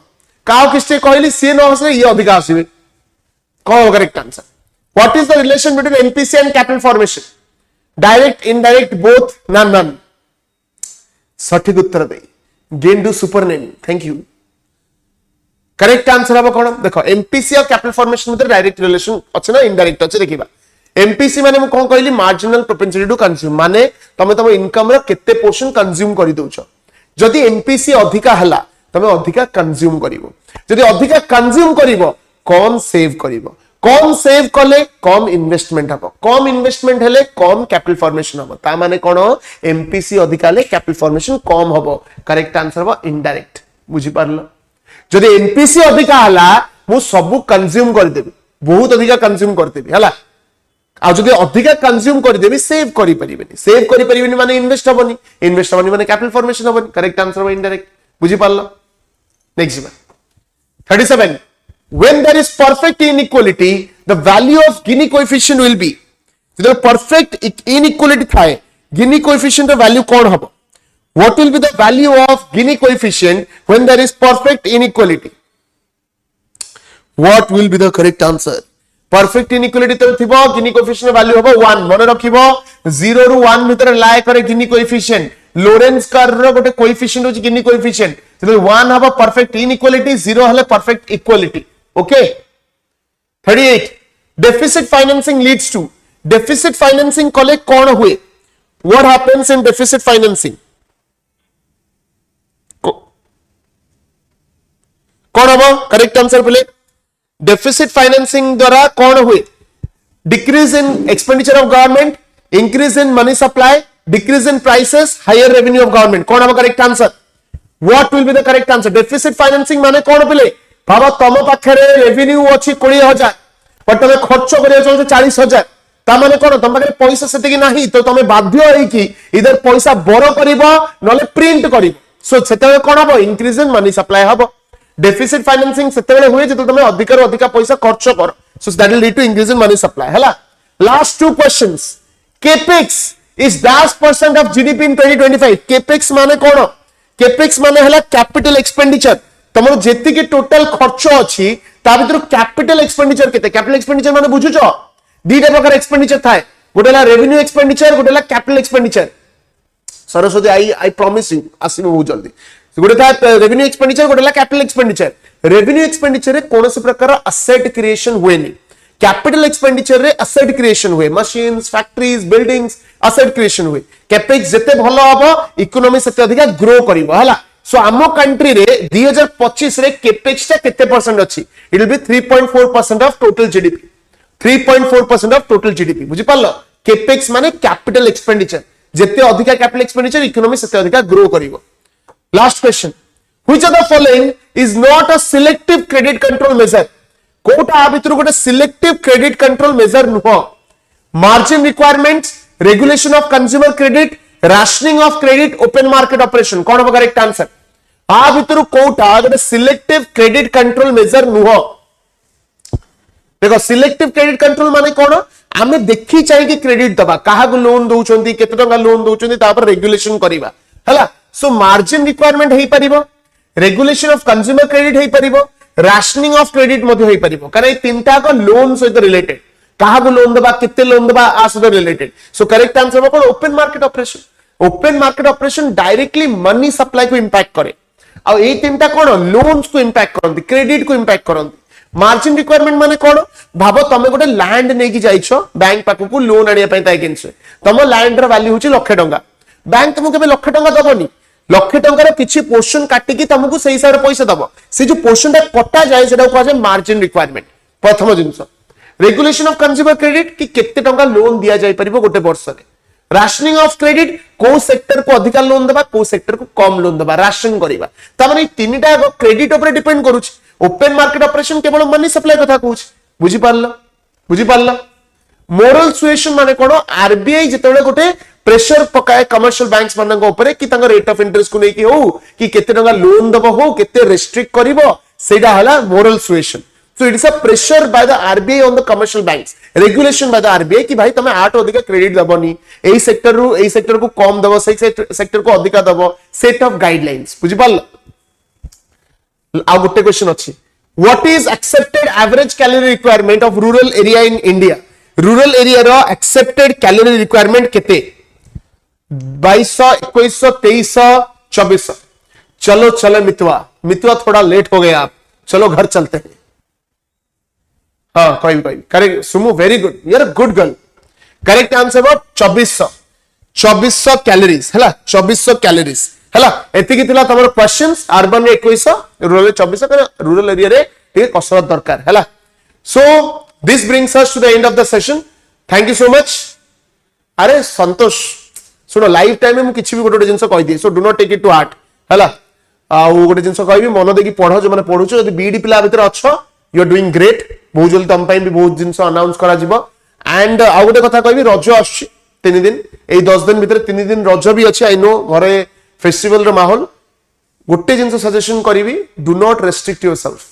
काओ किस्ते कहली सी न हसले ये अधिक आसीबे कौन correct answer what is the relation between MPC and capital formation direct indirect both none सठिक उत्तर दे गेंडू super name thank you correct answer हम कौन देखो एमपीसी और कैपिटल फॉर्मेशन में डायरेक्ट रिलेशन अच्छे ना इनडायरेक्ट अच्छे देखिबा एमपीसी माने मु कोन कहली मार्जिनल प्रोपेंसिटी टू कंज्यूम माने तमे तम इनकम रो केते पोर्शन कंज्यूम करि दोछ जदि एमपीसी अधिका हला तमे अधिका कंज्यूम करिवो जदि अधिका कंज्यूम करिवो कम सेव करिवो कम सेव कले कम इन्वेस्टमेंट हबो कम इन्वेस्टमेंट हेले कम कैपिटल फॉर्मेशन हबो ता माने कोन एमपीसी अधिका ले कैपिटल फॉर्मेशन कम हबो करेक्ट आंसर हबो इनडायरेक्ट बुझी पारलो जदि एमपीसी अधिका हला मु सब कंज्यूम कर देबी बहुत अधिका कंज्यूम कर देबी हला आ जदि अधिका कंज्यूम कर देबी सेव करि परिबेनी माने इन्वेस्ट हबनी माने कैपिटल फॉर्मेशन हबनी करेक्ट आंसर हबो इनडायरेक्ट बुझी पारलो next 37. When there is perfect inequality, the value of Gini coefficient will be. जो perfect inequality थाए, Gini coefficient का value कौन होगा? What will be the value of Gini coefficient when there is perfect inequality? What will be the correct answer? Perfect inequality तो थिबो Gini coefficient value होगा 1. मने रखिबो 0 ରୁ 1 भितर lie करे Gini coefficient. Lorentz curve रो गोटे coefficient होची Gini coefficient. तो 1 हबो perfect inequality, 0 हले perfect equality. Okay? 38. Deficit financing leads to. Deficit financing कले कौन हुए? What happens in deficit financing? कौन हबो? Correct answer पहले. Deficit financing द्वारा कौन हुए? Decrease in expenditure of government, increase in money supply, decrease in prices, higher revenue of government. कौन हबो correct answer? What will be the correct answer? Deficit financing माने कौन पहले? भाव तम पाखे रेवेन्यू अच्छी 20,000 बट तुम खर्च कर 40,000 ताने कौन तुम पाखे पैसा से नहीं तो तुम बाध्य होइकी इधर पैसा बोरो करिवो नले प्रिंट करिवो सो सेते कौन हबो इंक्रीज इन मनी सप्लाई हबो डेफिसिट फाइनेंसिंग सेते हुए जते तुम अधिक रो अधिक पैसा खर्च कर so that will lead to increase in money supply हला last two questions capex is %% of GDP in 2025 capex माने कौन कैपेक्स माने हला कैपिटल एक्सपेंडिचर तुम जेति के टोटल खर्च अछि ता भीतर कैपिटल एक्सपेंडिचर केते कैपिटल एक्सपेंडिचर माने बुझुचो दीटा प्रकार एक्सपेंडिचर थाए गोटेला रेवेन्यू एक्सपेंडिचर गोटेला capital expenditure Saraswati I promise you आसीबो बहुत जल्दी गोटे था रेवेन्यू एक्सपेंडिचर गोटेला कैपिटल एक्सपेंडिचर रेवेन्यू एक्सपेंडिचर रे कोनोसी प्रकार असेट क्रिएशन हुएनी कैपिटल एक्सपेंडिचर रे असेट क्रिएशन हुए machines factories buildings asset creation हुए कैपेक्स जते भलो हबो इकोनॉमी सेते अधिक ग्रो करिवो हला सो आमो कंट्री रे 2025 रे कैपेक्स ता केते परसेंट अछि it will be 3.4% of total GDP 3.4% of total GDP बुझि पालो कैपेक्स माने कैपिटल एक्सपेंडिचर जते अधिक कैपिटल एक्सपेंडिचर इकोनॉमी सेते अधिक ग्रो करिवो last question which of the following is not a selective credit control measure कोटा आ भितर गोटे सिलेक्टिव क्रेडिट कंट्रोल मेजर नुहो margin requirements regulation of consumer credit rationing of credit open market operation कौन होगा करेक्ट आंसर आ भितर कोटा गोटे सिलेक्टिव क्रेडिट कंट्रोल मेजर नुहो देखो सिलेक्टिव क्रेडिट कंट्रोल माने कौन आमे देखि चाहि कि क्रेडिट दबा काहा को लोन दउचंती केते टका लोन दउचंती ता पर रेगुलेशन करिवा हला सो मार्जिन रिक्वायरमेंट हेई परिबो रेगुलेशन ऑफ कंज्यूमर क्रेडिट हेई परिबो राशनिंग ऑफ क्रेडिट मध्ये हेई परिबो कारण ए तीनटा को लोन सहित रिलेटेड काहा को लोन दबा केते लोन दबा आ सहित रिलेटेड सो करेक्ट आंसर हो कोन open market operation directly money supply को इंपैक्ट करे आ ए तीनटा कोन लोन्स को इंपैक्ट करंती क्रेडिट को इंपैक्ट करंती मार्जिन रिक्वायरमेंट माने कोन भाबो तमे गोटे लैंड नेकी जाइछो बैंक पाकु को लोन आनिया पई ताई किनछ तम लैंड र वैल्यू होची लाख टंका बैंक तुमको केबे लाख टंका दबनी लाख टंका रो किछि पोर्शन काटी की तुमको सही हिसाब रे पैसा दबो से जो पोर्शन ता कटा जाय सेटा को आजे मार्जिन रिक्वायरमेंट प्रथम जिंस रेगुलेशन ऑफ कंज्यूमर क्रेडिट कि केते टंका लोन दिया जाय परिबो गोटे वर्ष रे राशनिंग ऑफ क्रेडिट को सेक्टर को अधिक लोन दबा को सेक्टर को कम लोन दबा राशन करिबा त माने तीनटा क्रेडिट ऊपर डिपेंड करूछ ओपन मार्केट ऑपरेशन केवल मनी सप्लाई कथा कहूछ बुझी पारला मोरल सुएशन माने कोन आरबीआई जेतेबेले गोटे प्रेशर पकाए कमर्शियल बैंक्स मानक ऊपर कि तांगा रेट ऑफ इंटरेस्ट को नेकी हो कि केते टंका लोन दबो हो केते रेस्ट्रिक्ट करिवो सेटा हला moral suasion so it is a pressure by the RBI on the commercial banks regulation by the RBI कि भाई तमे 8 अधिक क्रेडिट दबोनी एई सेक्टर को कम दबो सेक्टर को अधिक दबो सेट ऑफ गाइडलाइंस बुझी पारला आ गुटे क्वेश्चन अछि what is accepted average calorie requirement of rural area in India rural area रो एक्सेप्टेड कैलोरी रिक्वायरमेंट केते 2200 2100 2300 2400 चलो मितवा थोड़ा लेट हो गए आप चलो घर चलते हैं हाँ कोई correct Sumo very good you are a good girl correct answer वो 2400 कैलोरीज हैला 2400 कैलोरीज हैला एति कि थिला तमरो क्वेश्चंस अर्बन रे 2100 रूरल रे 2400 कर रूरल एरिया रे ठीक कसरत दरकार हैला so this brings us to the end of the session thank you so much अरे संतोष सुनो लाइफ टाइम में किछि भी गोटे जिंस कहि दिए so do not take it to heart हैला आ गोटे जिंस कहबी मन देकी पढो जे माने पढुछो यदि बीडी पिला भीतर अछो यू आर डूइंग ग्रेट बहुत जल्दी तुम भी बहुत जिन अनाउंस करा जिवो एंड आ गोटे कथा कहबी रज आछी 3 दिन ए 10 दिन भीतर 3 दिन रज भी अछि आई नो घरे फेस्टिवल रो माहौल गोटे जिन सजेशन करी डू नॉट रेस्ट्रिक्ट योरसेल्फ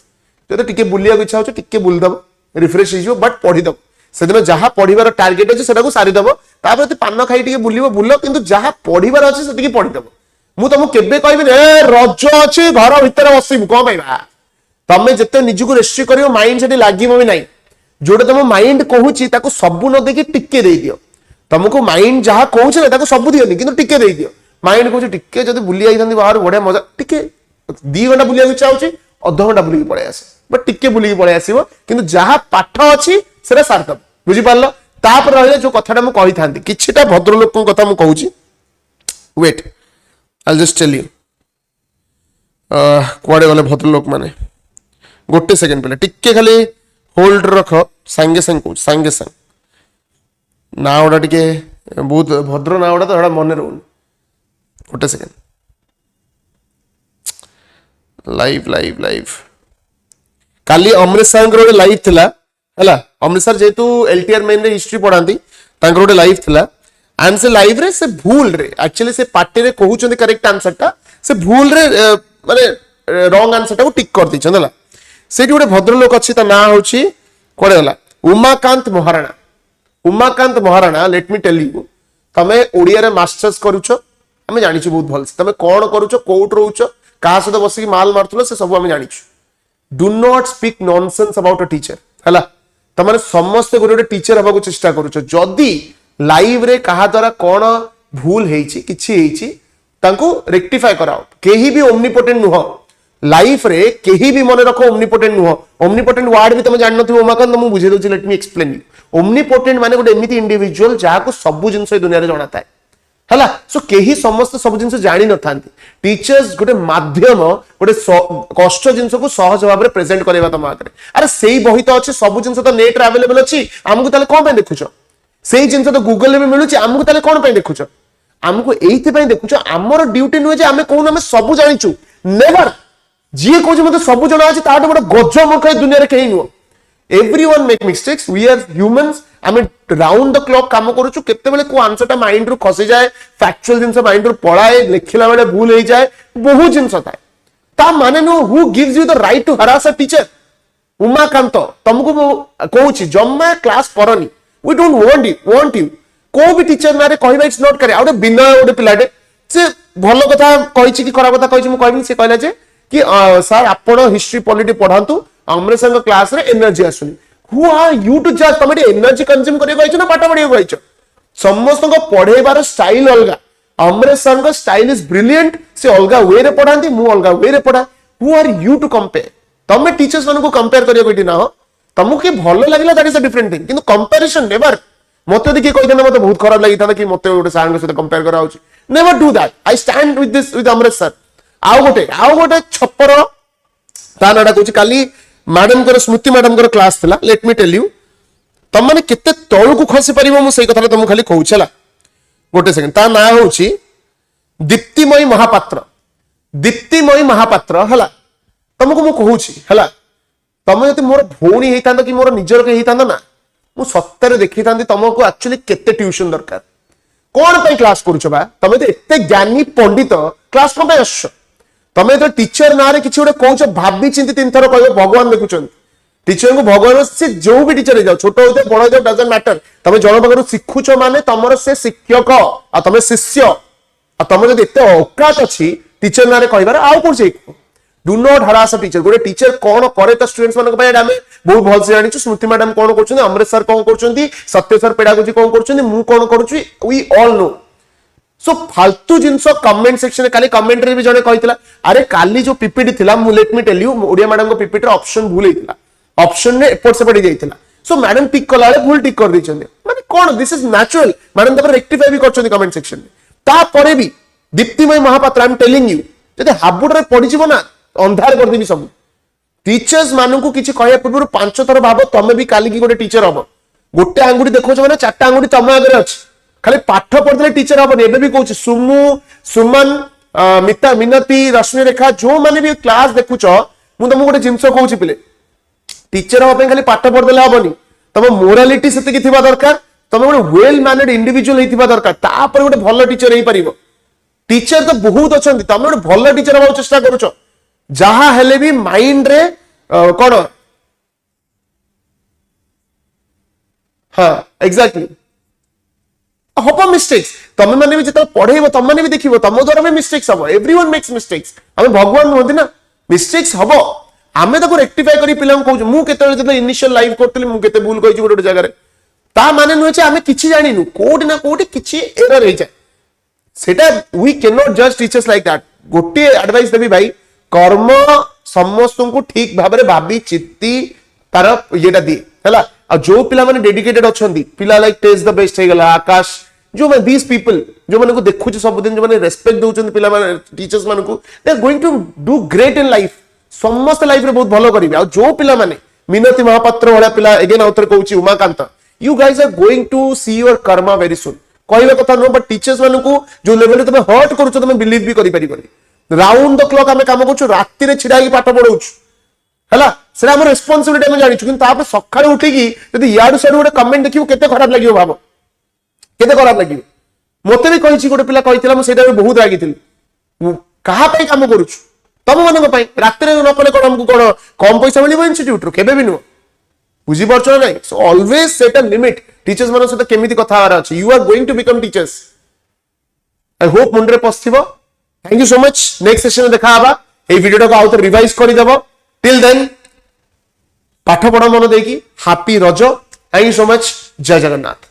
तो टिके बुलिया इच्छा हो टिके बुलदब रिफ्रेश हो बट पढ़ीदब से दिन जहाँ पढ़ार टार्गेट अच्छे से सारीदब तापर पान खाई टे बुल बुल कि जहाँ पढ़ार अच्छे से पढ़ीदब मु तुमको केबे कहबी रज अच्छी घर भितर बसबू कौन पाइबा तमें जिते निजक रेस्ट्रिक्ट कर माइंड से लगे भी ना जोटा तुम माइंड कहूँ सबू न देखिए टिके दे दियो तुमको माइंड जहाँ कहूँ सब दियोनी कि टिके दे दियो माइंड कहूँ टिके जब बुली आई बाहर बढ़िया मजा टिके 2 घंटा बुलिया इच्छा होची अध घंटा बुलिक पड़े आसे बट टिके बुलिक पड़े आसीबो किंतु जहाँ पाठ अच्छी सेटा सारदब बुझी पारलो तापर रहिले जो कथाटा मु कहि थांती किछिटा भद्रलोक कथा मु कहूची wait I just tell you कुआडे गले भद्रलोक माने गोटे सेकंड पहले टिके खाली होल्ड रख सांगे सांग कहूँ सांगे सांग ना गुड़ा टिके बहुत भद्र ना गुड़ा तो मन रोन गोटे सेकंड लाइव लाइव लाइव काली अमृत सर गोटे लाइव थिला हला अमृत सर जेतु एलटीआर मेन रे हिस्ट्री पढ़ांती तांकर गोटे लाइव थिला एंड से लाइव रे से भूल रे एक्चुअली से पार्टी रे कहउचंदी करेक्ट आंसर टा से भूल रे माने रॉन्ग आंसर टा को टिक कर दिछन हला सेठी गोटे भद्रलोक अछि ता ना होछि कोडे हला Umakant Maharana let me tell you तमे ओडिया रे मास्टर्स करूछो हमें जानिछु बहुत भल से तमे कोन करूछो कोट रहउछो का सहित बसिक माल मारथुलो से सब हमें जानिछु do not speak nonsense about a teacher हला तमाने समस्त गोटे टीचर हबा को चेष्टा करूछो जदी लाइव रे कहा द्वारा कोन भूल हेछि किछि हेछि तांको रेक्टिफाई कराओ केही भी ओमनीपोटेंट नुह लाइफ रे केही भी मन रखो ओमनीपोटेंट नुह ओमनीपोटेंट वर्ड भी तमे जान नथिबो उमाकांत मु बुझे दोछि let me explain you omnipotent माने गोटे एमिति इंडिविजुअल जाहा को सब जिंस दुनिया रे जणाता है हला सो केही समस्त सब जिंस जानि न थांती टीचर्स गोटे माध्यम गोटे कष्ट जिंस को सहज भाव में प्रेजेंट करबा तम आगे अरे सेही बही तो अछि सब जिंस तो नेट रे अवेलेबल अछि हमकु ताले कोन पे देखुछो सेही जिंस तो गूगल रे भी मिलुछि हमकु ताले कोन पे देखुछो हमकु एइथि पे देखुछो हमर ड्यूटी नुहे जे हमें कोन हमें सब जानिछु नेवर जी कहूँ मत सब जना अच्छे ताठ गोटे गज मूर्ख दुनिया रे कहीं नुह everyone make mistakes we are humans आम राउंड द क्लॉक काम करूँ केते को आंसर माइंड रु खसी जाए फैक्चुअल जिनस माइंड रु पलाए लिखला बेले भूल हो जाए बहुत जिनस थाए ता माने no who gives you the right to harass a teacher Umakant तुमको कहूँ जम्मा क्लास करनी वी डोंट वांट यू को भी टीचर ना कहवा इट्स नॉट करे आउट विनय गोटे पिलाटे से भल कथा कही कि खराब कथा कही मुझे कहबी से कहला जे कि सर आपण हिस्ट्री पॉलिटी पढ़ांतु अमृत सर क्लास रे एनर्जी आसुनी हु आर यू टू जज तुम एनर्जी कंज्यूम करियो कहछ ना पाठ पढ़ियो कहछ समस्त को पढ़ेबार स्टाइल अलगा अमृत सर का स्टाइल इज ब्रिलियंट से अलगा वे रे पढ़ांती मु अलगा वे रे पढ़ा who are you to compare तमे टीचर्स मन को कंपेयर करियो बेटी ना हो तुमको कि भलो लागला that is a different thing किंतु कंपैरिजन नेवर मते देखि कहि देना मते बहुत खराब लागि था कि मते गोटे सर के साथ कंपेयर करा होची never do that I stand with this with Amrit sir आउ गोटे छपर ता नाटा कहूँ काली मैडम को स्मृति मैडम को क्लास थिला लेट मी टेल यू तुम मैंने केते तळु को खसी परिबो मु सेई कथा तुमको खाली कहूँ चला गोटे सेकंड ता ना होची दीप्तिमयी महापात्र हला तुमको मु कहूची हला तुम यदि मोर भौणी हेइतांत कि मोर निजर के हेइतांत ना मु सत्तर देखितांती तुमको एक्चुअली केते ट्यूशन दरकार कोन पे क्लास करूछ बा तमे तो एते ज्ञानी पंडित क्लास को पे आछ तमे तो टीचर ना रे किछि गोटे कहूछ भाबी चिंती तीन थर कहबो भगवान देखुछन टीचर को भगवान से जो भी टीचर जाओ छोट होते बड़ होते डजंट मैटर तमे जण बगर सिखुछ माने तमर से शिक्षक आ तमे शिष्य आ तमे जदि एते औकात अछि टीचर ना रे कहबार आउ कोन से do not harass a teacher गोटे टीचर कोन करे त स्टूडेंट्स मन को हमें बहुत भल से जानिछु स्मृति मैडम कोन करछन अमृत सर कोन करछन सत्य सर पेडागोजी कोन करछन मु कोन करूछु वी ऑल नो सो फालतू जिनस कमेंट सेक्शन काली कमेंट रे भी जने कहितला अरे काली जो पीपीटी थिला मु let me tell you Odia madam को पीपीटी रे ऑप्शन भूल हेतिला ऑप्शन ने एपोर्ट से पड़ी जाइतिला सो मैडम टिक कला रे भूल टिक कर दिछन माने कोन दिस इज नेचुरल मैडम तपर रेक्टिफाई भी करछन कमेंट सेक्शन में ता परे भी Diptimay Mahapatra I am telling you जदि हाबुड रे पड़ी जीवो ना अंधार कर देबी सब टीचर्स मानन को किछि कहया पूर्व 5 थर भाबो तमे भी काली की गोटे टीचर हबो गोटे आंगुठी देखोछ माने चारटा आंगुठी तमे आगे अछि खाली पाठ पढ़ले टीचर हबो एबे भी कहूछ सुमु सुमन मिता मिनती रश्मि रेखा जो माने भी क्लास देखुछ मु तुमको गोटे जिंस कहूछ पिले टीचर हबो खाली पाठ पढ़ले हबनी तम मोरालिटी सेति की थिबा दरकार तमे गोटे वेल मैनेड इंडिविजुअल हेतिबा दरकार ता पर गोटे भलो टीचर हेई परिबो टीचर तो बहुत अछंती तमे गोटे भलो टीचर हबो चेष्टा करूछ जहा हेले भी माइंड रे कौन हाँ एक्जाक्टली हम मिस्टेक्स तुम मैंने भी जो पढ़ेब तुम मैंने भी देखो तुम द्वारा भी मिस्टेक्स हम एवरीवन मेक्स मिस्टेक्स आम भगवान नुहति ना मिस्टेक्स हम आम रेक्टिफाई कर पिला कहूँ इनिशियल लाइफ करती मुझे भूल कही गोटे गोटे जगह ता माने नुहे आम कि जानू कोटि ना कोटि किसी एरर हो जाए सेटा वी कैन नॉट जज टीचर्स लाइक दैट गोटे एडवाइस देवी भाई कर्म समस्त को ठीक भाव में भाभी चित्ती तार ये दिए है जो पिला माने डेडिकेटेड अच्छा पिला लाइक टेस्ट द बेस्ट हो आकाश जो दीज पीपल जो मैंने को देखुचे सबुदिन जो मैंने रेस्पेक्ट दउछन पिला माने टीचर्स मान को they are going to do great in life समस्त लाइफ रे बहुत भलो करिवे आ जो पिला माने मिनती महापात्र वाला पिला अगेन आउथर कहूची Umakant you guys are going to see your karma very soon कहवा कथा नो बट टीचर्स मान को जो लेवल तुम हर्ट करूछ तुम बिलीव भी करि परिबनी राउंड द क्लॉक आमे काम करछु राति रे छिडा की पाठ पढौछु हला सेरा हमर रिस्पांसिबिलिटी हम जानिछु किंतु तापर सखाळे उठिकी यदि याडू साडू गोटे कमेंट देखियो केते खराब लागियो भाबो केते खराब लागियो मते भी कहिछि गोटे पिला कहितला म सेटा बहुत रागिथिली कहा पे काम करूछु तम मानक पे राति रे न कले कोन हमकु कोन कम पैसा मिलिबो इंस्टीट्यूट रो केबे भी नो बुझी परछो नै so always set a limit teachers मानो सहित केमिति कथा आर अछि you are going to become teachers I hope मुंडरे पस्थिबो thank you so much next session में देखा आबा ए वीडियो को आउट रिवाइज करि देबो टिल देन पाठ पढ़ा मन देकी happy Raja thank you so much जय जगन्नाथ।